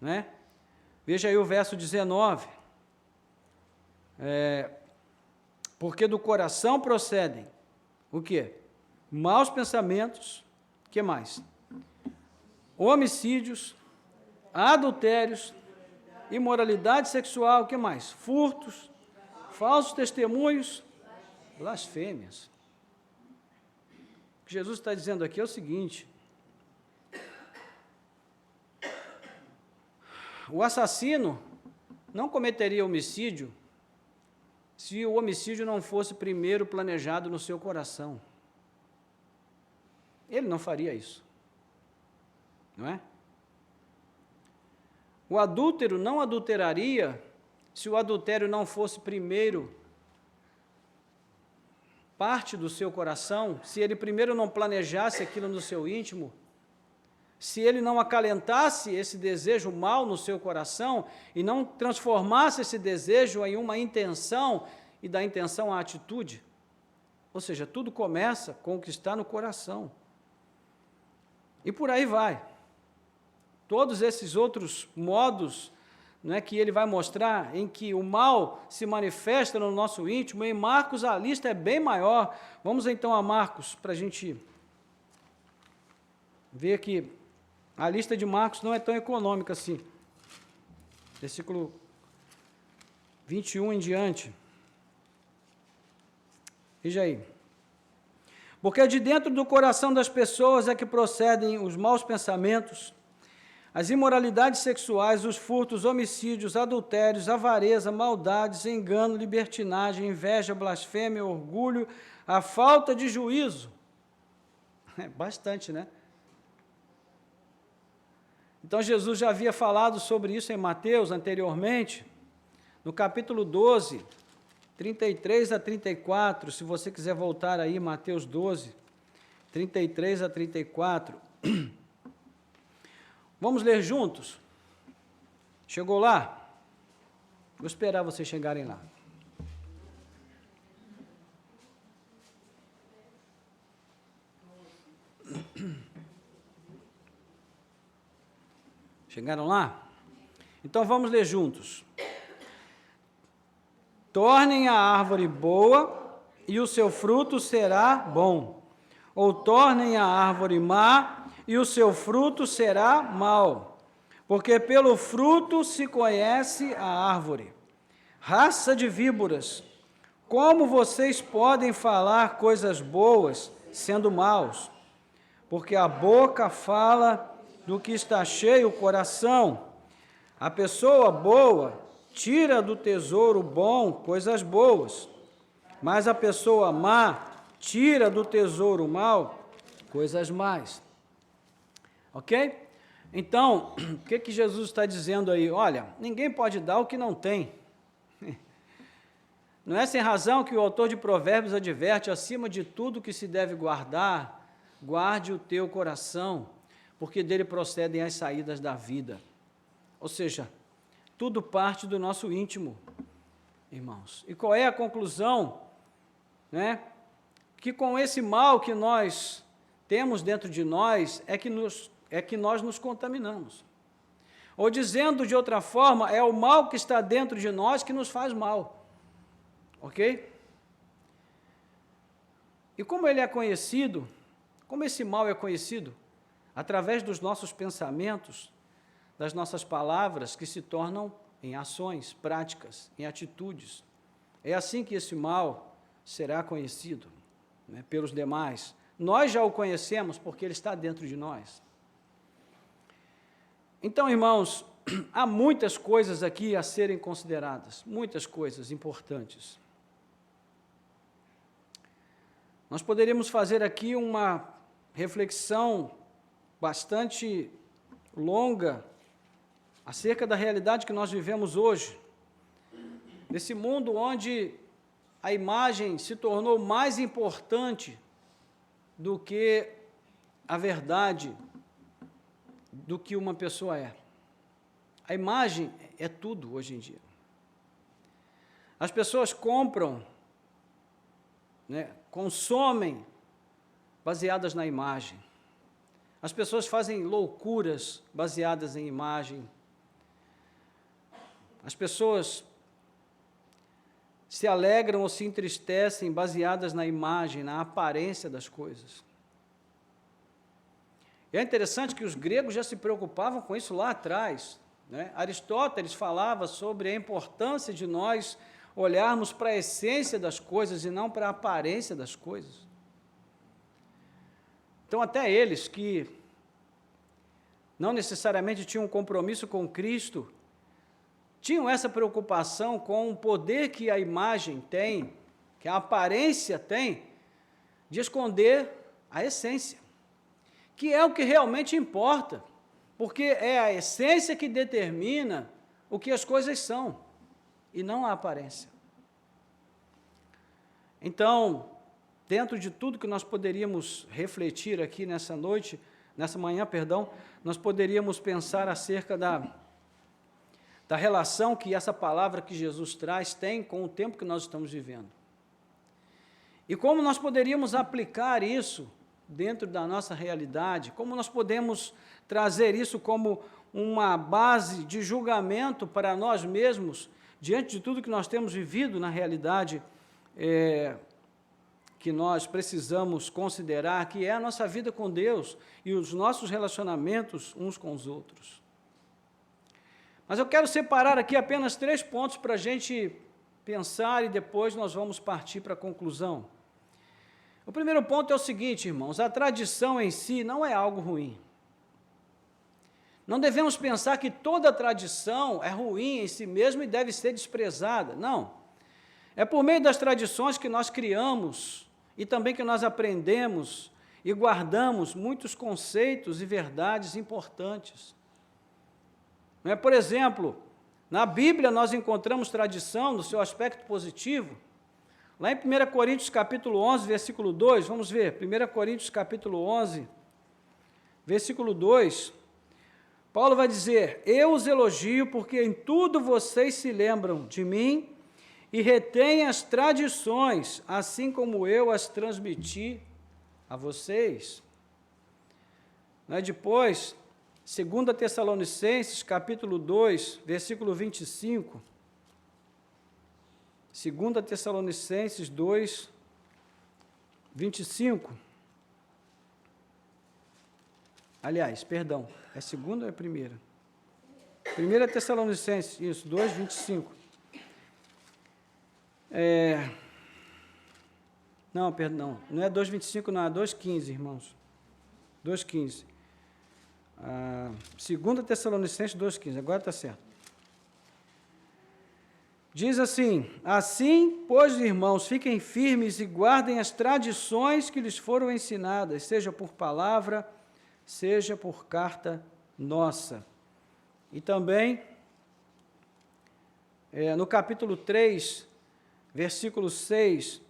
né? Veja aí o verso 19. Porque do coração procedem o quê? Maus pensamentos, que mais? Homicídios, adultérios, imoralidade sexual, que mais? Furtos, falsos testemunhos, blasfêmias. O que Jesus está dizendo aqui é o seguinte: o assassino não cometeria homicídio se o homicídio não fosse primeiro planejado no seu coração. ele não faria isso. Não é? O adúltero não adulteraria se o adultério não fosse primeiro parte do seu coração, se ele primeiro não planejasse aquilo no seu íntimo, se ele não acalentasse esse desejo mal no seu coração e não transformasse esse desejo em uma intenção e da intenção a atitude. Ou seja, tudo começa com o que está no coração. E por aí vai. Todos esses outros modos, não é, que ele vai mostrar em que o mal se manifesta no nosso íntimo, em Marcos a lista é bem maior. Vamos então a Marcos, para a gente ver que a lista de Marcos não é tão econômica assim. Versículo 21 em diante. Veja aí. Porque de dentro do coração das pessoas é que procedem os maus pensamentos, as imoralidades sexuais, os furtos, homicídios, adultérios, avareza, maldades, engano, libertinagem, inveja, blasfêmia, orgulho, a falta de juízo. É bastante, né? Então, Jesus já havia falado sobre isso em Mateus anteriormente, no capítulo 12, 33 a 34, se você quiser voltar aí, Mateus 12, 33 a 34. Vamos ler juntos? Chegou lá? Vou esperar vocês chegarem lá. Chegaram lá? Então vamos ler juntos. Tornem a árvore boa e o seu fruto será bom, ou tornem a árvore má e o seu fruto será mau, porque pelo fruto se conhece a árvore. Raça de víboras, como vocês podem falar coisas boas sendo maus? Porque a boca fala do que está cheio o coração. A pessoa boa tira do tesouro bom coisas boas, mas a pessoa má tira do tesouro mau coisas más. Ok? Então, o que Jesus está dizendo aí? Olha, ninguém pode dar o que não tem. Não é sem razão que o autor de Provérbios adverte, acima de tudo que se deve guardar, guarde o teu coração, porque dele procedem as saídas da vida. Ou seja, tudo parte do nosso íntimo, irmãos. E qual é a conclusão? Né? Que com esse mal que nós temos dentro de nós, é que nós nos contaminamos. Ou dizendo de outra forma, é o mal que está dentro de nós que nos faz mal. Ok? E como ele é conhecido, como esse mal é conhecido? Através dos nossos pensamentos, das nossas palavras, que se tornam em ações práticas, em atitudes. É assim que esse mal será conhecido, né, pelos demais. Nós já o conhecemos porque ele está dentro de nós. Então, irmãos, há muitas coisas aqui a serem consideradas, muitas coisas importantes. Nós poderíamos fazer aqui uma reflexão bastante longa acerca da realidade que nós vivemos hoje, nesse mundo onde a imagem se tornou mais importante do que a verdade do que uma pessoa é. A imagem é tudo hoje em dia. As pessoas compram, né, consomem baseadas na imagem. As pessoas fazem loucuras baseadas em imagem. As pessoas se alegram ou se entristecem baseadas na imagem, na aparência das coisas. E é interessante que os gregos já se preocupavam com isso lá atrás, né? Aristóteles falava sobre a importância de nós olharmos para a essência das coisas e não para a aparência das coisas. Então, até eles que não necessariamente tinham um compromisso com Cristo, tinham essa preocupação com o poder que a imagem tem, que a aparência tem, de esconder a essência. que é o que realmente importa, porque é a essência que determina o que as coisas são, e não a aparência. Então, dentro de tudo que nós poderíamos refletir aqui nessa manhã, nós poderíamos pensar acerca da relação que essa palavra que Jesus traz tem com o tempo que nós estamos vivendo. E como nós poderíamos aplicar isso dentro da nossa realidade, como nós podemos trazer isso como uma base de julgamento para nós mesmos, diante de tudo que nós temos vivido na realidade, que nós precisamos considerar, que é a nossa vida com Deus e os nossos relacionamentos uns com os outros. Mas eu quero separar aqui apenas 3 pontos para a gente pensar e depois nós vamos partir para a conclusão. O primeiro ponto é o seguinte, irmãos, a tradição em si não é algo ruim. Não devemos pensar que toda tradição é ruim em si mesma e deve ser desprezada, não. É por meio das tradições que nós criamos e também que nós aprendemos e guardamos muitos conceitos e verdades importantes. Por exemplo, na Bíblia nós encontramos tradição no seu aspecto positivo. Lá em 1 Coríntios capítulo 11, versículo 2, vamos ver, 1 Coríntios capítulo 11, versículo 2, Paulo vai dizer, eu os elogio porque em tudo vocês se lembram de mim e retêm as tradições, assim como eu as transmiti a vocês. Depois, 2 Tessalonicenses, capítulo 2, versículo 25. 2 Tessalonicenses 2, 25. Aliás, perdão, é segunda ou é primeira? 1 Tessalonicenses, isso, 2, 25. Não, perdão, não é 2,25, não, é 2,15, irmãos. 2,15. 2 Tessalonicenses 2,15, agora está certo. Diz assim, pois, irmãos, fiquem firmes e guardem as tradições que lhes foram ensinadas, seja por palavra, seja por carta nossa. E também, no capítulo 3, versículo 6,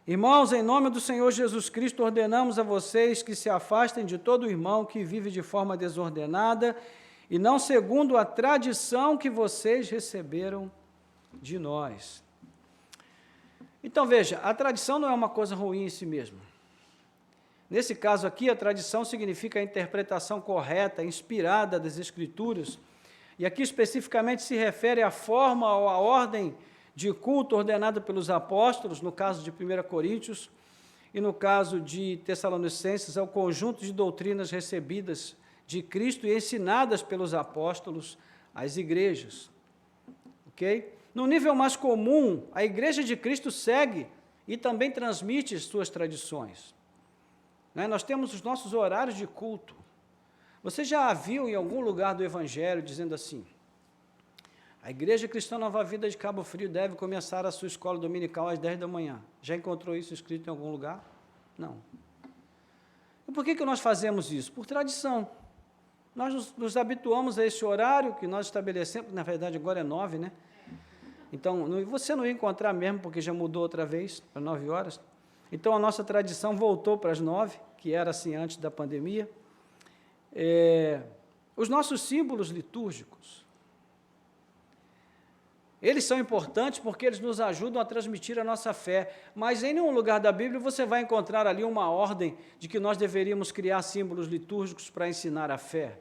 irmãos, em nome do Senhor Jesus Cristo, ordenamos a vocês que se afastem de todo irmão que vive de forma desordenada e não segundo a tradição que vocês receberam de nós. Então, veja, a tradição não é uma coisa ruim em si mesma. Nesse caso aqui, a tradição significa a interpretação correta, inspirada das Escrituras, e aqui especificamente se refere à forma ou à ordem de culto ordenada pelos apóstolos, no caso de 1 Coríntios, e no caso de Tessalonicenses, ao conjunto de doutrinas recebidas de Cristo e ensinadas pelos apóstolos às igrejas. Ok? No nível mais comum, a Igreja de Cristo segue e também transmite suas tradições. Nós temos os nossos horários de culto. Você já viu em algum lugar do Evangelho dizendo assim, a Igreja Cristã Nova Vida de Cabo Frio deve começar a sua escola dominical às 10 da manhã. Já encontrou isso escrito em algum lugar? Não. E por que nós fazemos isso? Por tradição. Nós nos habituamos a esse horário que nós estabelecemos, na verdade agora é 9, né? Então, você não ia encontrar mesmo, porque já mudou outra vez, para 9 horas. Então, a nossa tradição voltou para as 9, que era assim antes da pandemia. Os nossos símbolos litúrgicos, eles são importantes porque eles nos ajudam a transmitir a nossa fé, mas em nenhum lugar da Bíblia você vai encontrar ali uma ordem de que nós deveríamos criar símbolos litúrgicos para ensinar a fé.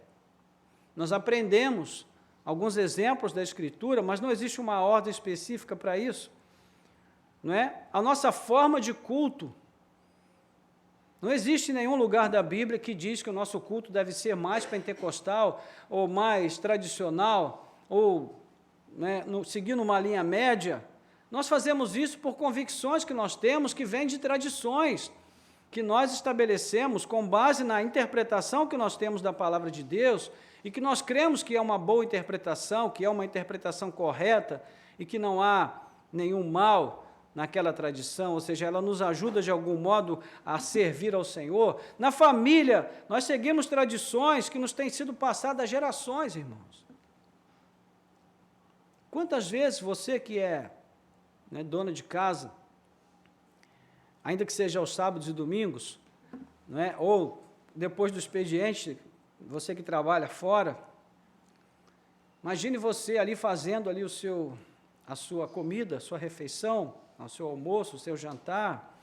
Nós aprendemos alguns exemplos da Escritura, mas não existe uma ordem específica para isso. Não é? A nossa forma de culto, não existe nenhum lugar da Bíblia que diz que o nosso culto deve ser mais pentecostal, ou mais tradicional, ou seguindo uma linha média. Nós fazemos isso por convicções que nós temos, que vêm de tradições, que nós estabelecemos com base na interpretação que nós temos da palavra de Deus, e que nós cremos que é uma boa interpretação, que é uma interpretação correta, e que não há nenhum mal naquela tradição, ou seja, ela nos ajuda de algum modo a servir ao Senhor. Na família, nós seguimos tradições que nos têm sido passadas há gerações, irmãos. Quantas vezes você que é, né, dona de casa, ainda que seja aos sábados e domingos, né, ou depois do expediente, você que trabalha fora, imagine você ali fazendo ali a sua comida, a sua refeição, o seu almoço, o seu jantar.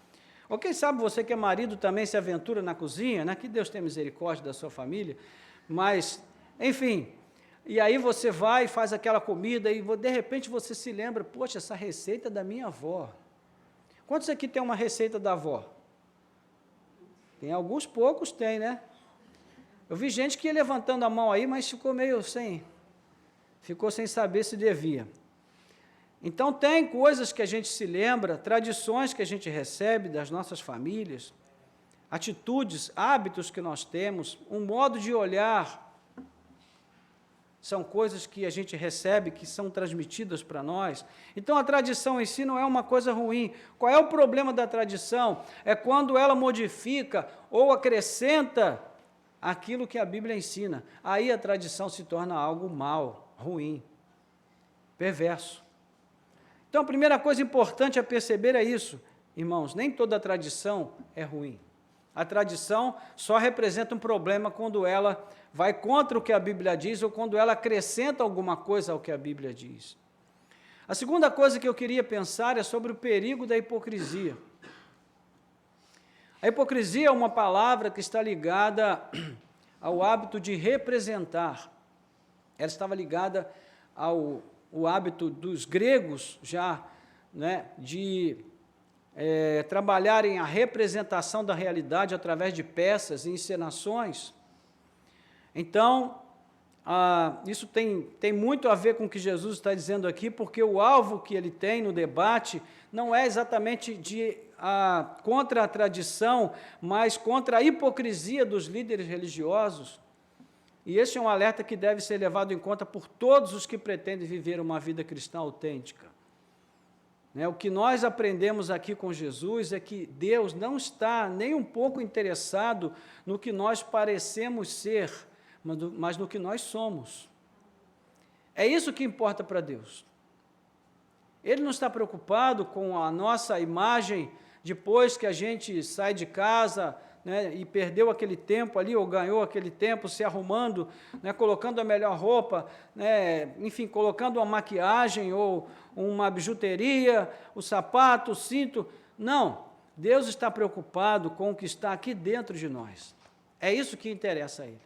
Ou quem sabe você que é marido também se aventura na cozinha, né? Que Deus tenha misericórdia da sua família, mas, enfim, e aí você vai e faz aquela comida e de repente você se lembra, poxa, essa receita é da minha avó. Quantos aqui tem uma receita da avó? Tem alguns, poucos tem, né? Eu vi gente que ia levantando a mão aí, mas ficou sem saber se devia. Então, tem coisas que a gente se lembra, tradições que a gente recebe das nossas famílias, atitudes, hábitos que nós temos, um modo de olhar, são coisas que a gente recebe, que são transmitidas para nós. Então, a tradição em si não é uma coisa ruim. Qual é o problema da tradição? É quando ela modifica ou acrescenta aquilo que a Bíblia ensina. Aí a tradição se torna algo mal, ruim, perverso. Então, a primeira coisa importante a perceber é isso, irmãos, nem toda tradição é ruim. A tradição só representa um problema quando ela vai contra o que a Bíblia diz ou quando ela acrescenta alguma coisa ao que a Bíblia diz. A segunda coisa que eu queria pensar é sobre o perigo da hipocrisia. A hipocrisia é uma palavra que está ligada ao hábito de representar. Ela estava ligada ao hábito dos gregos já, né, de trabalharem a representação da realidade através de peças e encenações. Então, isso tem muito a ver com o que Jesus está dizendo aqui, porque o alvo que ele tem no debate não é exatamente contra a tradição, mas contra a hipocrisia dos líderes religiosos. E esse é um alerta que deve ser levado em conta por todos os que pretendem viver uma vida cristã autêntica. O que nós aprendemos aqui com Jesus é que Deus não está nem um pouco interessado no que nós parecemos ser, mas no que nós somos. É isso que importa para Deus. Ele não está preocupado com a nossa imagem depois que a gente sai de casa, né, e perdeu aquele tempo ali, ou ganhou aquele tempo se arrumando, né, colocando a melhor roupa, né, enfim, colocando uma maquiagem ou uma bijuteria, o sapato, o cinto. Não, Deus está preocupado com o que está aqui dentro de nós. É isso que interessa a Ele.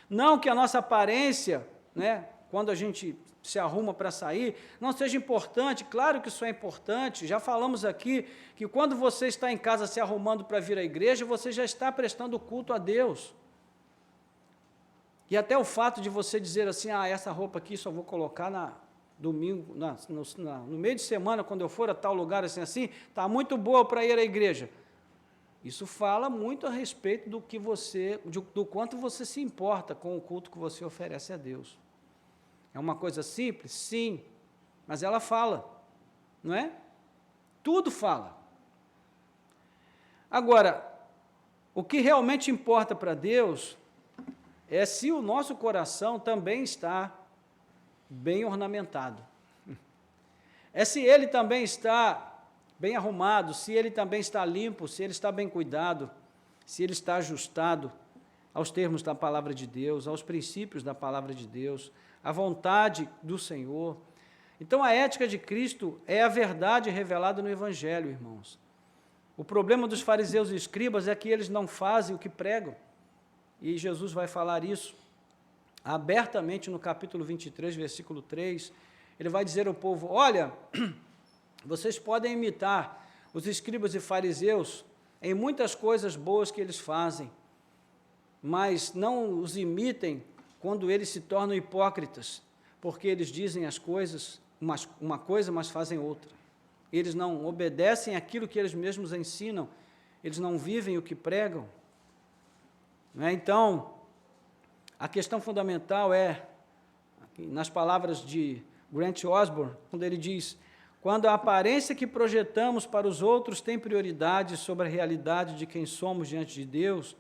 Não que a nossa aparência, né, quando a gente se arruma para sair, não seja importante. Claro que isso é importante. Já falamos aqui que quando você está em casa se arrumando para vir à igreja, você já está prestando culto a Deus. E até o fato de você dizer assim, essa roupa aqui só vou colocar domingo, no meio de semana, quando eu for a tal lugar assim, está muito boa para ir à igreja. Isso fala muito a respeito do quanto você se importa com o culto que você oferece a Deus. É uma coisa simples? Sim, mas ela fala, não é? Tudo fala. Agora, o que realmente importa para Deus é se o nosso coração também está bem ornamentado. É se ele também está bem arrumado, se ele também está limpo, se ele está bem cuidado, se ele está ajustado aos termos da palavra de Deus, aos princípios da palavra de Deus, à vontade do Senhor. Então, a ética de Cristo é a verdade revelada no Evangelho, irmãos. O problema dos fariseus e escribas é que eles não fazem o que pregam, e Jesus vai falar isso abertamente no capítulo 23, versículo 3, ele vai dizer ao povo, olha, vocês podem imitar os escribas e fariseus em muitas coisas boas que eles fazem, mas não os imitem quando eles se tornam hipócritas, porque eles dizem as coisas, uma coisa, mas fazem outra. Eles não obedecem aquilo que eles mesmos ensinam, eles não vivem o que pregam. Então, a questão fundamental é, nas palavras de Grant Osborne, quando ele diz, Quando a aparência que projetamos para os outros tem prioridade sobre a realidade de quem somos diante de Deus,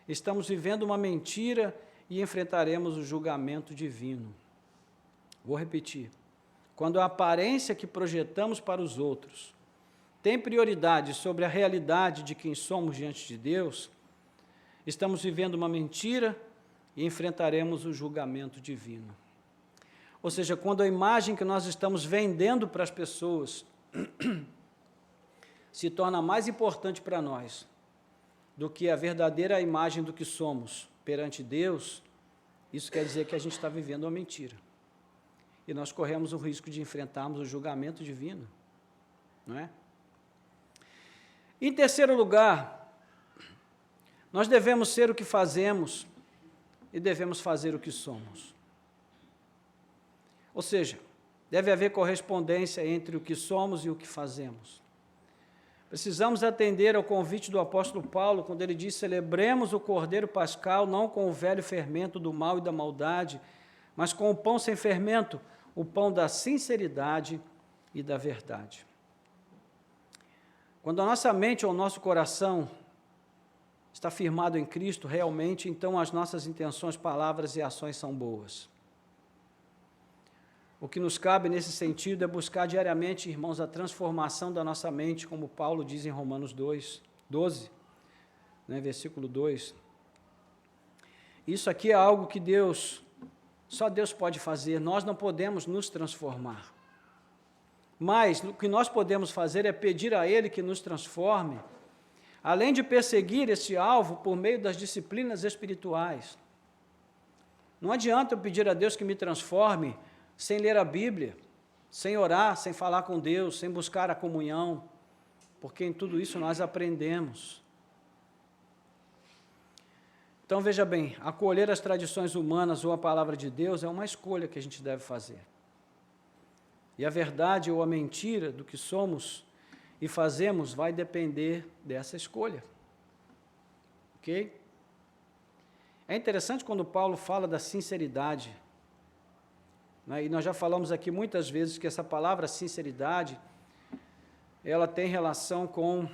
estamos vivendo uma mentira e enfrentaremos o julgamento divino. Vou repetir. Quando a aparência que projetamos para os outros tem prioridade sobre a realidade de quem somos diante de Deus, estamos vivendo uma mentira e enfrentaremos o julgamento divino. Ou seja, quando a imagem que nós estamos vendendo para as pessoas se torna mais importante para nós do que a verdadeira imagem do que somos perante Deus, isso quer dizer que a gente está vivendo uma mentira. E nós corremos o risco de enfrentarmos o julgamento divino, não é? Em terceiro lugar, nós devemos ser o que fazemos e devemos fazer o que somos. Ou seja, deve haver correspondência entre o que somos e o que fazemos. Precisamos atender ao convite do apóstolo Paulo, quando ele diz: celebremos o Cordeiro Pascal, não com o velho fermento do mal e da maldade, mas com o pão sem fermento, o pão da sinceridade e da verdade. Quando a nossa mente ou o nosso coração está firmado em Cristo realmente, então as nossas intenções, palavras e ações são boas. O que nos cabe nesse sentido é buscar diariamente, irmãos, a transformação da nossa mente, como Paulo diz em Romanos 12, versículo 2. Isso aqui é algo que só Deus pode fazer, nós não podemos nos transformar. Mas o que nós podemos fazer é pedir a Ele que nos transforme, além de perseguir esse alvo por meio das disciplinas espirituais. Não adianta eu pedir a Deus que me transforme sem ler a Bíblia, sem orar, sem falar com Deus, sem buscar a comunhão, porque em tudo isso nós aprendemos. Então, veja bem, acolher as tradições humanas ou a palavra de Deus é uma escolha que a gente deve fazer. E a verdade ou a mentira do que somos e fazemos vai depender dessa escolha. Ok? É interessante quando Paulo fala da sinceridade, e nós já falamos aqui muitas vezes que essa palavra sinceridade, ela tem relação com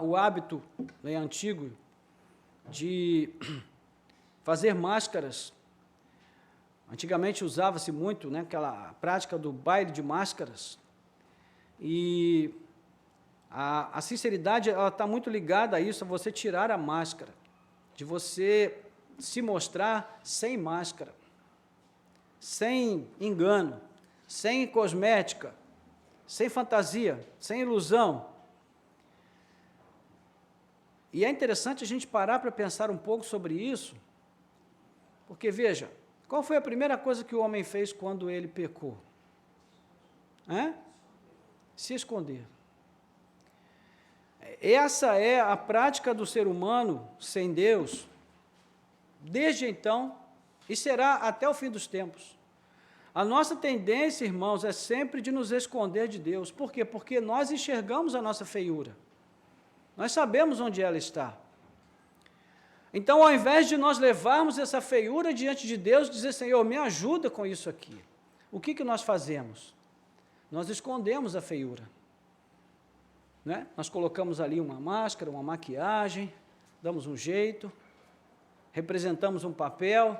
o hábito antigo de fazer máscaras. Antigamente usava-se muito, aquela prática do baile de máscaras, e a sinceridade está muito ligada a isso, a você tirar a máscara, de você se mostrar sem máscara, sem engano, sem cosmética, sem fantasia, sem ilusão. E é interessante a gente parar para pensar um pouco sobre isso, porque, veja, qual foi a primeira coisa que o homem fez quando ele pecou? Se esconder. Essa é a prática do ser humano sem Deus, desde então, e será até o fim dos tempos. A nossa tendência, irmãos, é sempre de nos esconder de Deus. Por quê? Porque nós enxergamos a nossa feiura. Nós sabemos onde ela está. Então, ao invés de nós levarmos essa feiura diante de Deus, dizer: Senhor, me ajuda com isso aqui, o que nós fazemos? Nós escondemos a feiura. Nós colocamos ali uma máscara, uma maquiagem, damos um jeito, representamos um papel,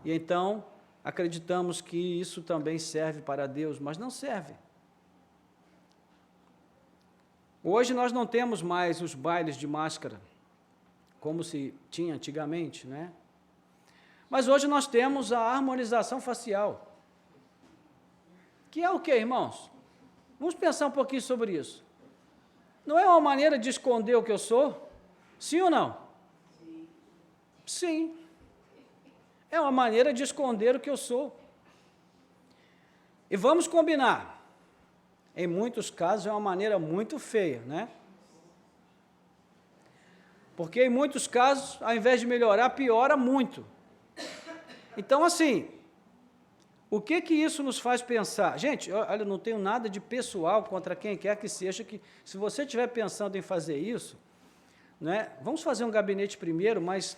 e então acreditamos que isso também serve para Deus, mas não serve. Hoje nós não temos mais os bailes de máscara, como se tinha antigamente, Mas hoje nós temos a harmonização facial. Que é o quê, irmãos? Vamos pensar um pouquinho sobre isso. Não é uma maneira de esconder o que eu sou? Sim ou não? Sim. É uma maneira de esconder o que eu sou. E vamos combinar. Em muitos casos é uma maneira muito feia, Porque em muitos casos, ao invés de melhorar, piora muito. Então, assim, o que isso nos faz pensar? Gente, olha, eu não tenho nada de pessoal contra quem quer que seja, que se você estiver pensando em fazer isso, vamos fazer um gabinete primeiro, mas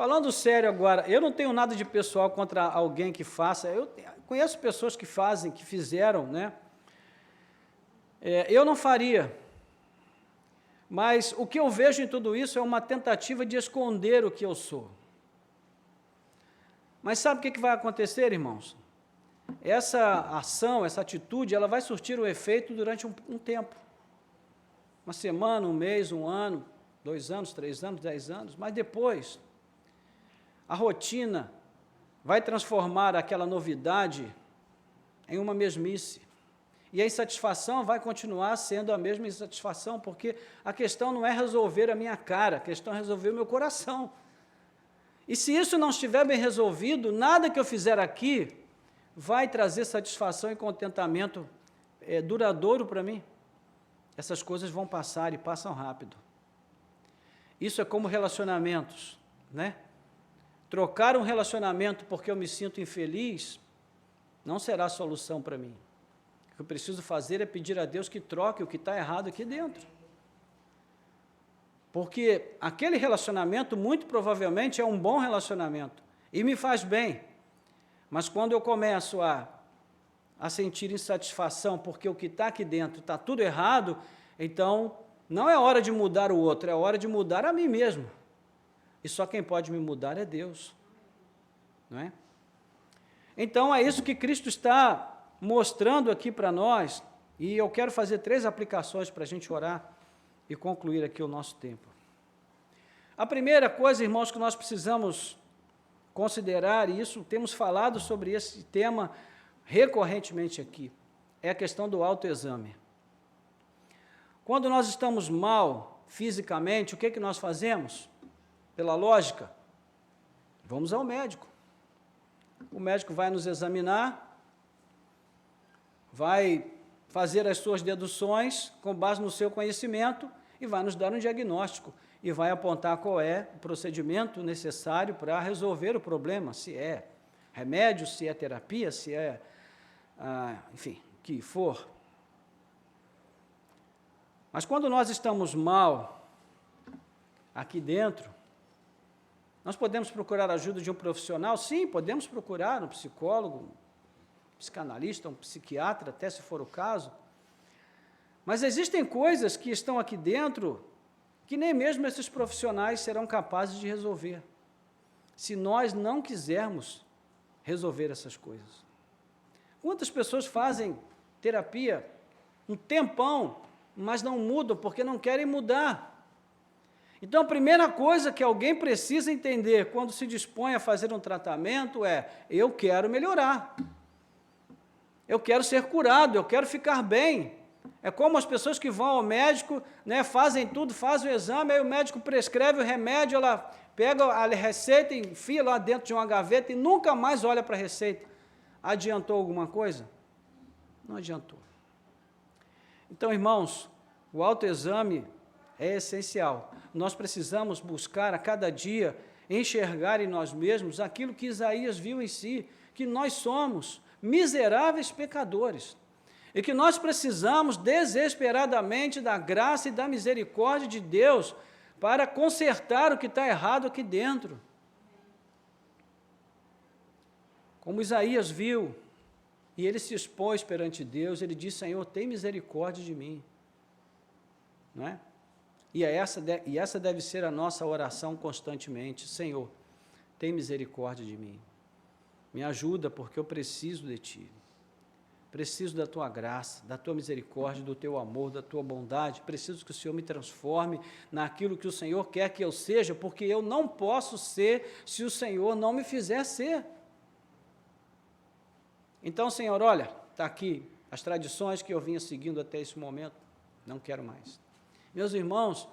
Falando sério agora, eu não tenho nada de pessoal contra alguém que faça, eu conheço pessoas que fazem, que fizeram, né? Eu não faria, mas o que eu vejo em tudo isso é uma tentativa de esconder o que eu sou. Mas sabe o que vai acontecer, irmãos? Essa ação, essa atitude, ela vai surtir o efeito durante um tempo. Uma semana, um mês, um ano, 2 anos, 3 anos, 10 anos, mas depois, a rotina vai transformar aquela novidade em uma mesmice. E a insatisfação vai continuar sendo a mesma insatisfação, porque a questão não é resolver a minha cara, a questão é resolver o meu coração. E se isso não estiver bem resolvido, nada que eu fizer aqui vai trazer satisfação e contentamento duradouro para mim. Essas coisas vão passar e passam rápido. Isso é como relacionamentos, né? Trocar um relacionamento porque eu me sinto infeliz não será solução para mim. O que eu preciso fazer é pedir a Deus que troque o que está errado aqui dentro. Porque aquele relacionamento, muito provavelmente, é um bom relacionamento e me faz bem. Mas quando eu começo a sentir insatisfação porque o que está aqui dentro está tudo errado, então não é hora de mudar o outro, é hora de mudar a mim mesmo. E só quem pode me mudar é Deus. Não é? Então é isso que Cristo está mostrando aqui para nós, e eu quero fazer 3 aplicações para a gente orar e concluir aqui o nosso tempo. A primeira coisa, irmãos, que nós precisamos considerar, e isso temos falado sobre esse tema recorrentemente aqui, é a questão do autoexame. Quando nós estamos mal fisicamente, o que nós fazemos? Pela lógica, vamos ao médico. O médico vai nos examinar, vai fazer as suas deduções com base no seu conhecimento e vai nos dar um diagnóstico e vai apontar qual é o procedimento necessário para resolver o problema, se é remédio, se é terapia, se é, enfim, o que for. Mas quando nós estamos mal aqui dentro, nós podemos procurar a ajuda de um profissional? Sim, podemos procurar um psicólogo, um psicanalista, um psiquiatra, até se for o caso. Mas existem coisas que estão aqui dentro que nem mesmo esses profissionais serão capazes de resolver, se nós não quisermos resolver essas coisas. Quantas pessoas fazem terapia um tempão, mas não mudam porque não querem mudar? Então, a primeira coisa que alguém precisa entender quando se dispõe a fazer um tratamento é: eu quero melhorar, eu quero ser curado, eu quero ficar bem. É como as pessoas que vão ao médico, né, fazem tudo, fazem o exame, aí o médico prescreve o remédio, ela pega a receita, enfia lá dentro de uma gaveta e nunca mais olha para a receita. Adiantou alguma coisa? Não adiantou. Então, irmãos, o autoexame é essencial. Nós precisamos buscar a cada dia enxergar em nós mesmos aquilo que Isaías viu em si, que nós somos miseráveis pecadores e que nós precisamos desesperadamente da graça e da misericórdia de Deus para consertar o que está errado aqui dentro. Como Isaías viu, e ele se expôs perante Deus, ele disse: Senhor, tem misericórdia de mim. Não é? E essa deve ser a nossa oração constantemente: Senhor, tem misericórdia de mim. Me ajuda, porque eu preciso de Ti. Preciso da Tua graça, da Tua misericórdia, do Teu amor, da Tua bondade. Preciso que o Senhor me transforme naquilo que o Senhor quer que eu seja, porque eu não posso ser se o Senhor não me fizer ser. Então, Senhor, olha, está aqui as tradições que eu vinha seguindo até esse momento, não quero mais. Meus irmãos,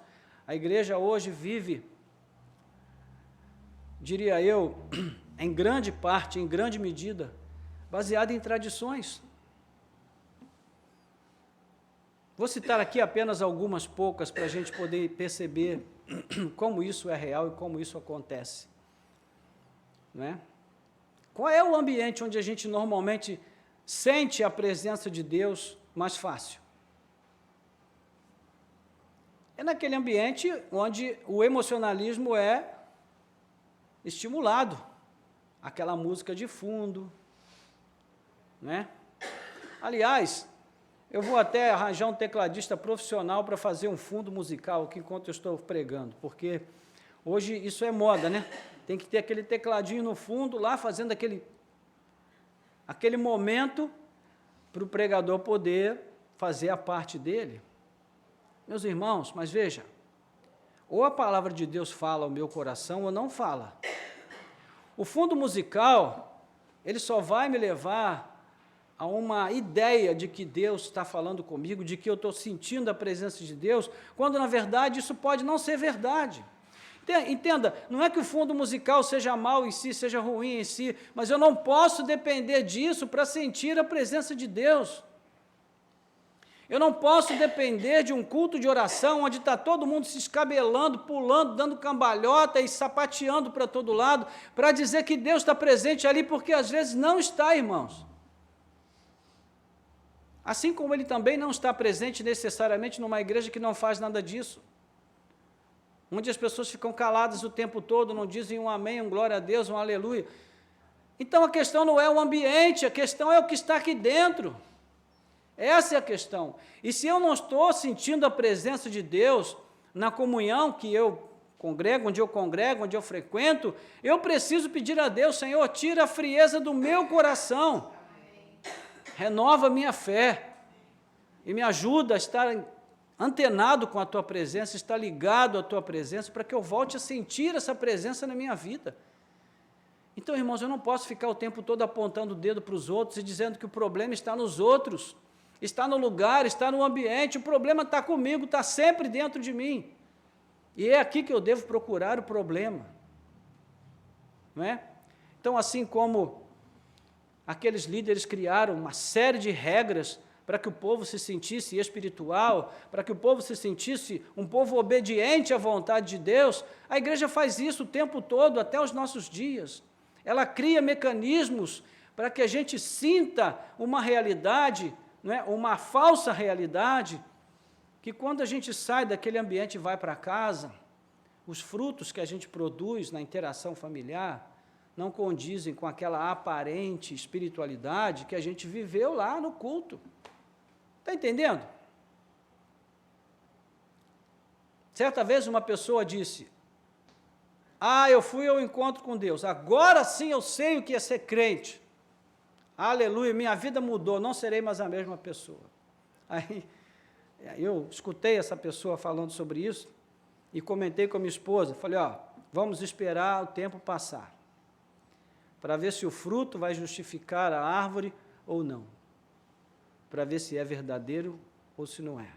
a igreja hoje vive, diria eu, em grande parte, em grande medida, baseada em tradições. Vou citar aqui apenas algumas poucas para a gente poder perceber como isso é real e como isso acontece. Não é? Qual é o ambiente onde a gente normalmente sente a presença de Deus mais fácil? É naquele ambiente onde o emocionalismo é estimulado. Aquela música de fundo, né? Aliás, eu vou até arranjar um tecladista profissional para fazer um fundo musical aqui enquanto eu estou pregando, porque hoje isso é moda, né? Tem que ter aquele tecladinho no fundo lá, fazendo aquele momento para o pregador poder fazer a parte dele. Meus irmãos, mas veja, ou a palavra de Deus fala ao meu coração ou não fala. O fundo musical, ele só vai me levar a uma ideia de que Deus está falando comigo, de que eu estou sentindo a presença de Deus, quando na verdade isso pode não ser verdade. Entenda, não é que o fundo musical seja mau em si, seja ruim em si, mas eu não posso depender disso para sentir a presença de Deus. Eu não posso depender de um culto de oração onde está todo mundo se escabelando, pulando, dando cambalhota e sapateando para todo lado, para dizer que Deus está presente ali, porque às vezes não está, irmãos. Assim como Ele também não está presente necessariamente numa igreja que não faz nada disso, onde as pessoas ficam caladas o tempo todo, não dizem um amém, um glória a Deus, um aleluia. Então a questão não é o ambiente, a questão é o que está aqui dentro. Essa é a questão. E se eu não estou sentindo a presença de Deus na comunhão que eu congrego, onde eu frequento, eu preciso pedir a Deus, Senhor, tira a frieza do meu coração, renova a minha fé e me ajuda a estar antenado com a Tua presença, estar ligado à Tua presença, para que eu volte a sentir essa presença na minha vida. Então, irmãos, eu não posso ficar o tempo todo apontando o dedo para os outros e dizendo que o problema está nos outros, está no lugar, está no ambiente, o problema está comigo, está sempre dentro de mim. E é aqui que eu devo procurar o problema. Não é? Então, assim como aqueles líderes criaram uma série de regras para que o povo se sentisse espiritual, para que o povo se sentisse um povo obediente à vontade de Deus, a igreja faz isso o tempo todo, até os nossos dias. Ela cria mecanismos para que a gente sinta uma realidade, não é? Uma falsa realidade, que quando a gente sai daquele ambiente e vai para casa, os frutos que a gente produz na interação familiar não condizem com aquela aparente espiritualidade que a gente viveu lá no culto. Está entendendo? Certa vez uma pessoa disse, eu fui ao encontro com Deus, agora sim eu sei o que é ser crente. Aleluia, minha vida mudou, não serei mais a mesma pessoa. Aí eu escutei essa pessoa falando sobre isso e comentei com a minha esposa, falei, vamos esperar o tempo passar, para ver se o fruto vai justificar a árvore ou não, para ver se é verdadeiro ou se não é.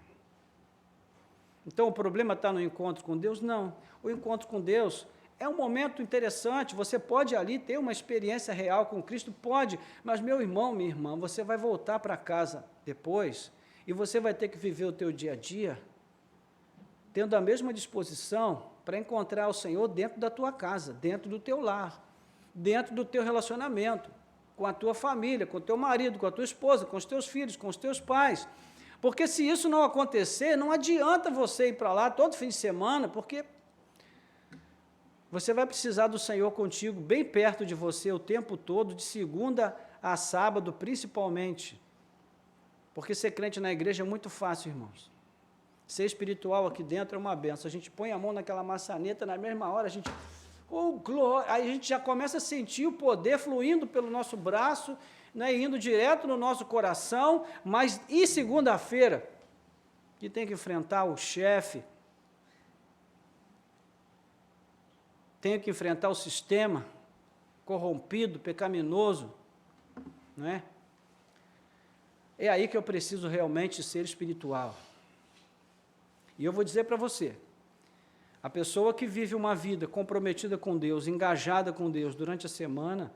Então o problema está no encontro com Deus? Não, o encontro com Deus é um momento interessante, você pode ali ter uma experiência real com Cristo, pode, mas meu irmão, minha irmã, você vai voltar para casa depois e você vai ter que viver o teu dia a dia tendo a mesma disposição para encontrar o Senhor dentro da tua casa, dentro do teu lar, dentro do teu relacionamento, com a tua família, com o teu marido, com a tua esposa, com os teus filhos, com os teus pais. Porque se isso não acontecer, não adianta você ir para lá todo fim de semana, porque você vai precisar do Senhor contigo, bem perto de você o tempo todo, de segunda a sábado, principalmente. Porque ser crente na igreja é muito fácil, irmãos. Ser espiritual aqui dentro é uma benção. A gente põe a mão naquela maçaneta, na mesma hora a gente... glória! Aí a gente já começa a sentir o poder fluindo pelo nosso braço, né, indo direto no nosso coração, mas e segunda-feira, que tem que enfrentar o chefe, tem que enfrentar o sistema corrompido, pecaminoso, não é? É aí que eu preciso realmente ser espiritual. E eu vou dizer para você, a pessoa que vive uma vida comprometida com Deus, engajada com Deus durante a semana,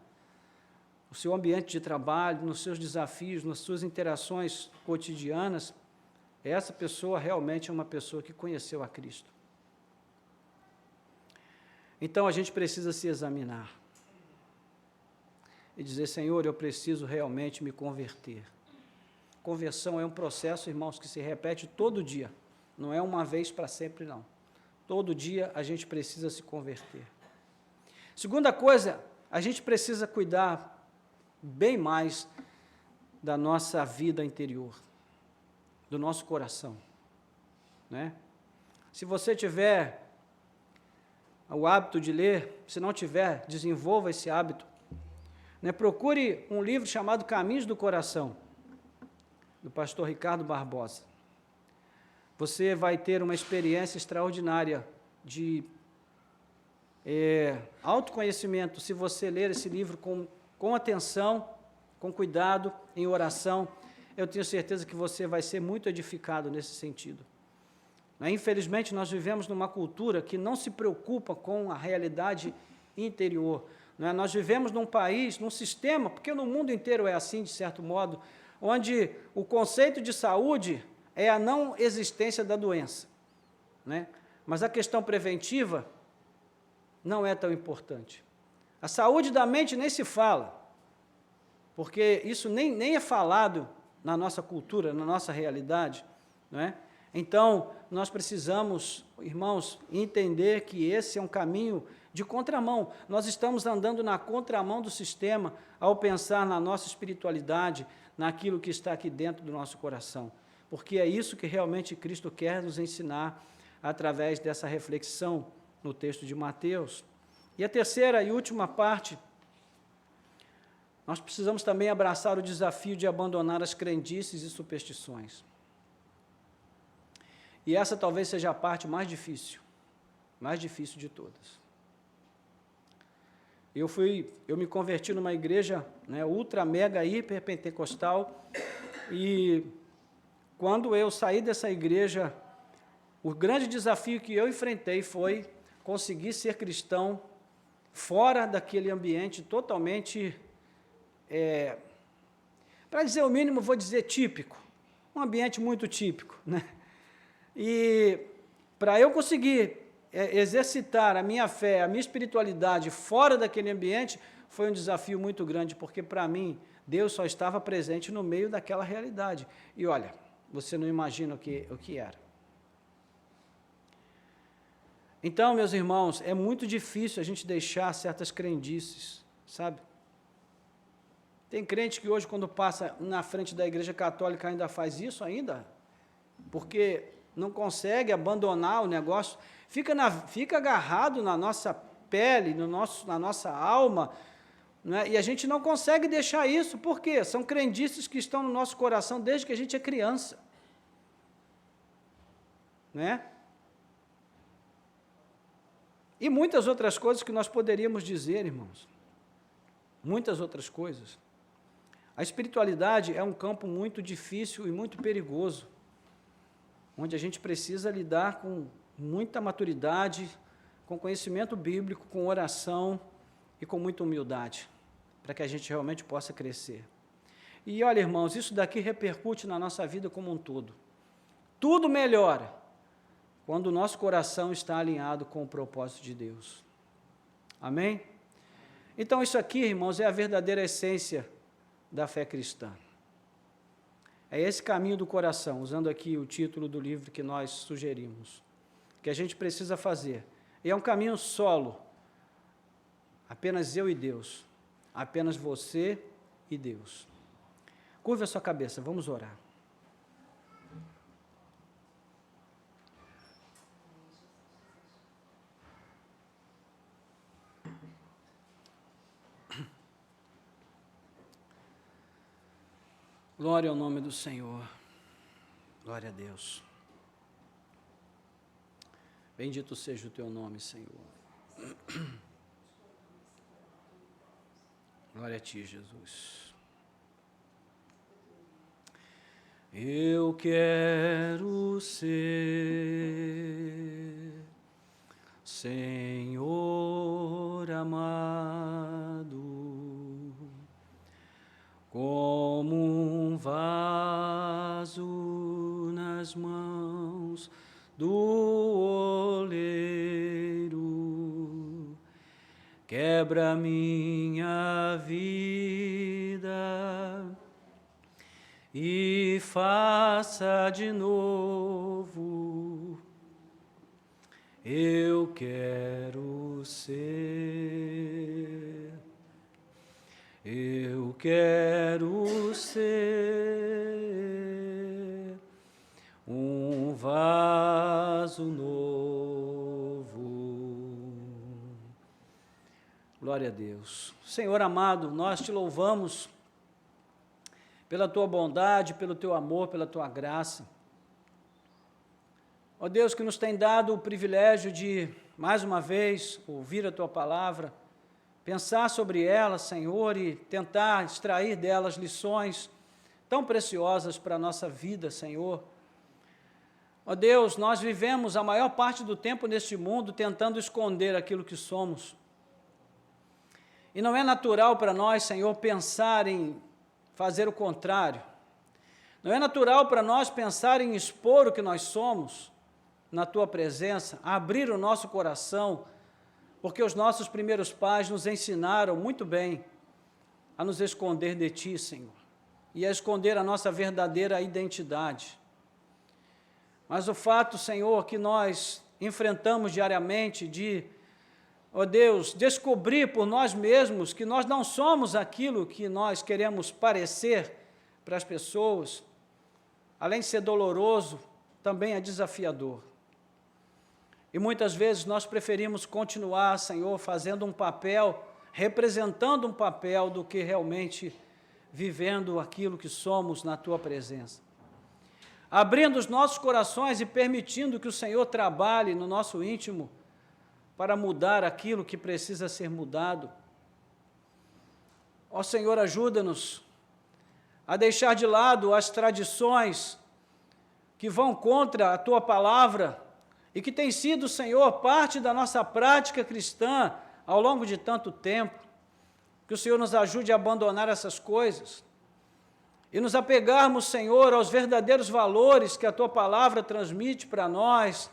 no seu ambiente de trabalho, nos seus desafios, nas suas interações cotidianas, essa pessoa realmente é uma pessoa que conheceu a Cristo. Então a gente precisa se examinar e dizer, Senhor, eu preciso realmente me converter. Conversão é um processo, irmãos, que se repete todo dia, não é uma vez para sempre, não. Todo dia a gente precisa se converter. Segunda coisa, a gente precisa cuidar bem mais da nossa vida interior, do nosso coração, né? Se você tiver o hábito de ler, se não tiver, desenvolva esse hábito, né? Procure um livro chamado Caminhos do Coração, do pastor Ricardo Barbosa. Você vai ter uma experiência extraordinária de autoconhecimento, se você ler esse livro com atenção, com cuidado, em oração. Eu tenho certeza que você vai ser muito edificado nesse sentido. Infelizmente, nós vivemos numa cultura que não se preocupa com a realidade interior. Nós vivemos num país, num sistema, porque no mundo inteiro é assim, de certo modo, onde o conceito de saúde é a não existência da doença, né? Mas a questão preventiva não é tão importante. A saúde da mente nem se fala, porque isso nem é falado na nossa cultura, na nossa realidade, não é? Então, nós precisamos, irmãos, entender que esse é um caminho de contramão. Nós estamos andando na contramão do sistema ao pensar na nossa espiritualidade, naquilo que está aqui dentro do nosso coração, porque é isso que realmente Cristo quer nos ensinar através dessa reflexão no texto de Mateus. E a terceira e última parte, nós precisamos também abraçar o desafio de abandonar as crendices e superstições. E essa talvez seja a parte mais difícil de todas. Eu me converti numa igreja, né, ultra, mega, hiper pentecostal, e quando eu saí dessa igreja, o grande desafio que eu enfrentei foi conseguir ser cristão fora daquele ambiente totalmente, para dizer o mínimo, vou dizer típico, um ambiente muito típico, né? E para eu conseguir exercitar a minha fé, a minha espiritualidade fora daquele ambiente, foi um desafio muito grande, porque para mim, Deus só estava presente no meio daquela realidade. E olha, você não imagina o que era. Então, meus irmãos, é muito difícil a gente deixar certas crendices, sabe? Tem crente que hoje, quando passa na frente da igreja católica, ainda faz isso ainda, porque não consegue abandonar o negócio, fica agarrado na nossa pele, na nossa alma, né? E a gente não consegue deixar isso, por quê? São crendices que estão no nosso coração desde que a gente é criança, né? E muitas outras coisas que nós poderíamos dizer, irmãos, muitas outras coisas. A espiritualidade é um campo muito difícil e muito perigoso, onde a gente precisa lidar com muita maturidade, com conhecimento bíblico, com oração e com muita humildade, para que a gente realmente possa crescer. E olha, irmãos, isso daqui repercute na nossa vida como um todo. Tudo melhora quando o nosso coração está alinhado com o propósito de Deus. Amém? Então, isso aqui, irmãos, é a verdadeira essência da fé cristã. É esse caminho do coração, usando aqui o título do livro que nós sugerimos, que a gente precisa fazer. E é um caminho solo, apenas eu e Deus, apenas você e Deus. Curva a sua cabeça, vamos orar. Glória ao nome do Senhor. Glória a Deus. Bendito seja o teu nome, Senhor. Glória a ti, Jesus. Eu quero ser, Senhor amado, como um vaso nas mãos do oleiro, quebra minha vida e faça de novo. eu quero ser. Eu quero ser um vaso novo. Glória a Deus. Senhor amado, nós te louvamos pela tua bondade, pelo teu amor, pela tua graça. Ó Deus, que nos tem dado o privilégio de, mais uma vez, ouvir a tua palavra, pensar sobre ela, Senhor, e tentar extrair delas lições tão preciosas para a nossa vida, Senhor. Ó Deus, nós vivemos a maior parte do tempo neste mundo tentando esconder aquilo que somos. E não é natural para nós, Senhor, pensar em fazer o contrário. Não é natural para nós pensar em expor o que nós somos na tua presença, abrir o nosso coração, porque os nossos primeiros pais nos ensinaram muito bem a nos esconder de ti, Senhor, e a esconder a nossa verdadeira identidade. Mas o fato, Senhor, que nós enfrentamos diariamente de, ó Deus, descobrir por nós mesmos que nós não somos aquilo que nós queremos parecer para as pessoas, além de ser doloroso, também é desafiador. E muitas vezes nós preferimos continuar, Senhor, fazendo um papel, representando um papel do que realmente vivendo aquilo que somos na tua presença. Abrindo os nossos corações e permitindo que o Senhor trabalhe no nosso íntimo para mudar aquilo que precisa ser mudado. Ó Senhor, ajuda-nos a deixar de lado as tradições que vão contra a tua palavra e que tem sido, Senhor, parte da nossa prática cristã ao longo de tanto tempo. Que o Senhor nos ajude a abandonar essas coisas e nos apegarmos, Senhor, aos verdadeiros valores que a tua palavra transmite para nós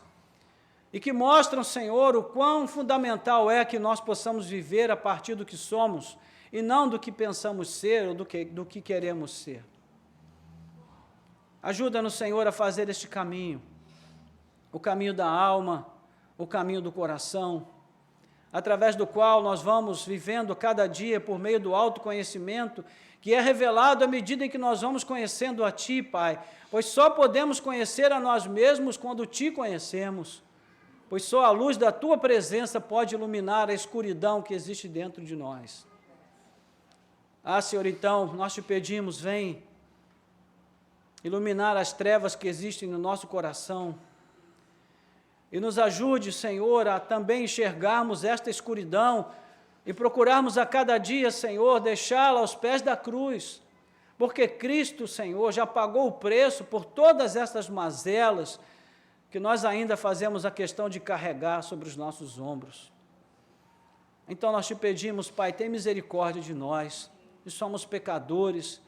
e que mostram, Senhor, o quão fundamental é que nós possamos viver a partir do que somos e não do que pensamos ser ou do que queremos ser. Ajuda-nos, Senhor, a fazer este caminho, o caminho da alma, o caminho do coração, através do qual nós vamos vivendo cada dia por meio do autoconhecimento, que é revelado à medida em que nós vamos conhecendo a Ti, Pai, pois só podemos conhecer a nós mesmos quando Te conhecemos, pois só a luz da Tua presença pode iluminar a escuridão que existe dentro de nós. Ah, Senhor, então, nós Te pedimos, vem iluminar as trevas que existem no nosso coração, e nos ajude, Senhor, a também enxergarmos esta escuridão e procurarmos a cada dia, Senhor, deixá-la aos pés da cruz, porque Cristo, Senhor, já pagou o preço por todas estas mazelas que nós ainda fazemos a questão de carregar sobre os nossos ombros. Então nós Te pedimos, Pai, tem misericórdia de nós, que somos pecadores,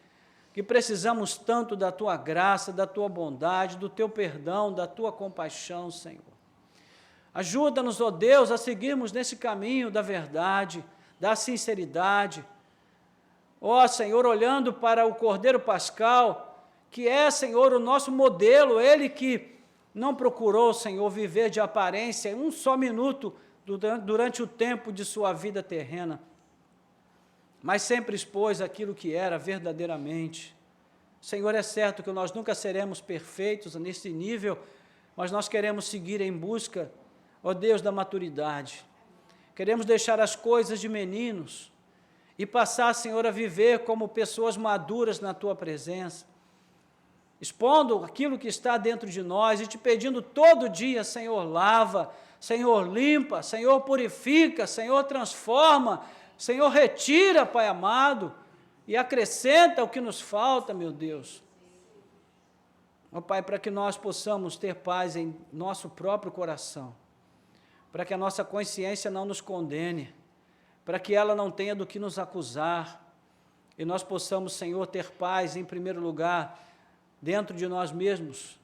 que precisamos tanto da Tua graça, da Tua bondade, do Teu perdão, da Tua compaixão, Senhor. Ajuda-nos, ó Deus, a seguirmos nesse caminho da verdade, da sinceridade. Ó Senhor, olhando para o Cordeiro Pascal, que é, Senhor, o nosso modelo, Ele que não procurou, Senhor, viver de aparência um só minuto durante o tempo de sua vida terrena, mas sempre expôs aquilo que era verdadeiramente. Senhor, é certo que nós nunca seremos perfeitos nesse nível, mas nós queremos seguir em busca, ó Deus, da maturidade. Queremos deixar as coisas de meninos e passar, Senhor, a viver como pessoas maduras na Tua presença, expondo aquilo que está dentro de nós e Te pedindo todo dia, Senhor, lava, Senhor, limpa, Senhor, purifica, Senhor, transforma, Senhor, retira, Pai amado, e acrescenta o que nos falta, meu Deus. Ó Pai, para que nós possamos ter paz em nosso próprio coração, para que a nossa consciência não nos condene, para que ela não tenha do que nos acusar, e nós possamos, Senhor, ter paz em primeiro lugar, dentro de nós mesmos,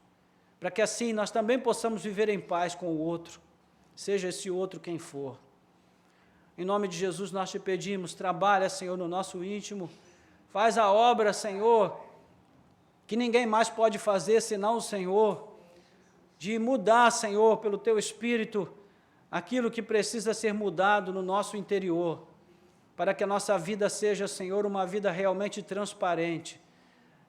para que assim nós também possamos viver em paz com o outro, seja esse outro quem for. Em nome de Jesus nós Te pedimos, trabalha, Senhor, no nosso íntimo, faz a obra, Senhor, que ninguém mais pode fazer senão o Senhor, de mudar, Senhor, pelo Teu Espírito, aquilo que precisa ser mudado no nosso interior, para que a nossa vida seja, Senhor, uma vida realmente transparente.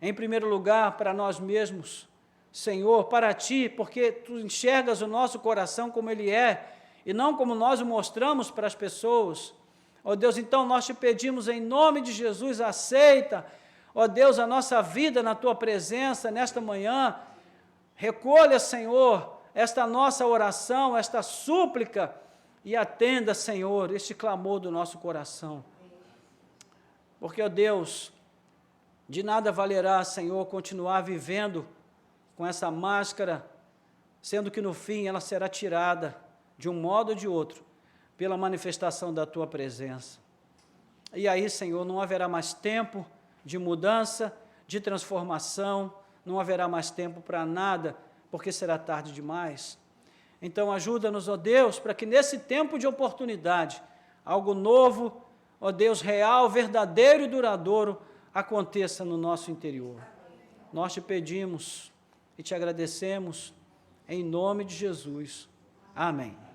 Em primeiro lugar, para nós mesmos, Senhor, para Ti, porque Tu enxergas o nosso coração como ele é, e não como nós o mostramos para as pessoas. Ó Deus, então nós Te pedimos em nome de Jesus, aceita, ó Deus, a nossa vida na Tua presença nesta manhã. Recolha, Senhor, esta nossa oração, esta súplica, e atenda, Senhor, este clamor do nosso coração. Porque, ó Deus, de nada valerá, Senhor, continuar vivendo com essa máscara, sendo que no fim ela será tirada, de um modo ou de outro, pela manifestação da Tua presença. E aí, Senhor, não haverá mais tempo de mudança, de transformação, não haverá mais tempo para nada, porque será tarde demais. Então, ajuda-nos, ó Deus, para que nesse tempo de oportunidade, algo novo, ó Deus, real, verdadeiro e duradouro, aconteça no nosso interior. Nós Te pedimos e Te agradecemos, em nome de Jesus. Amém.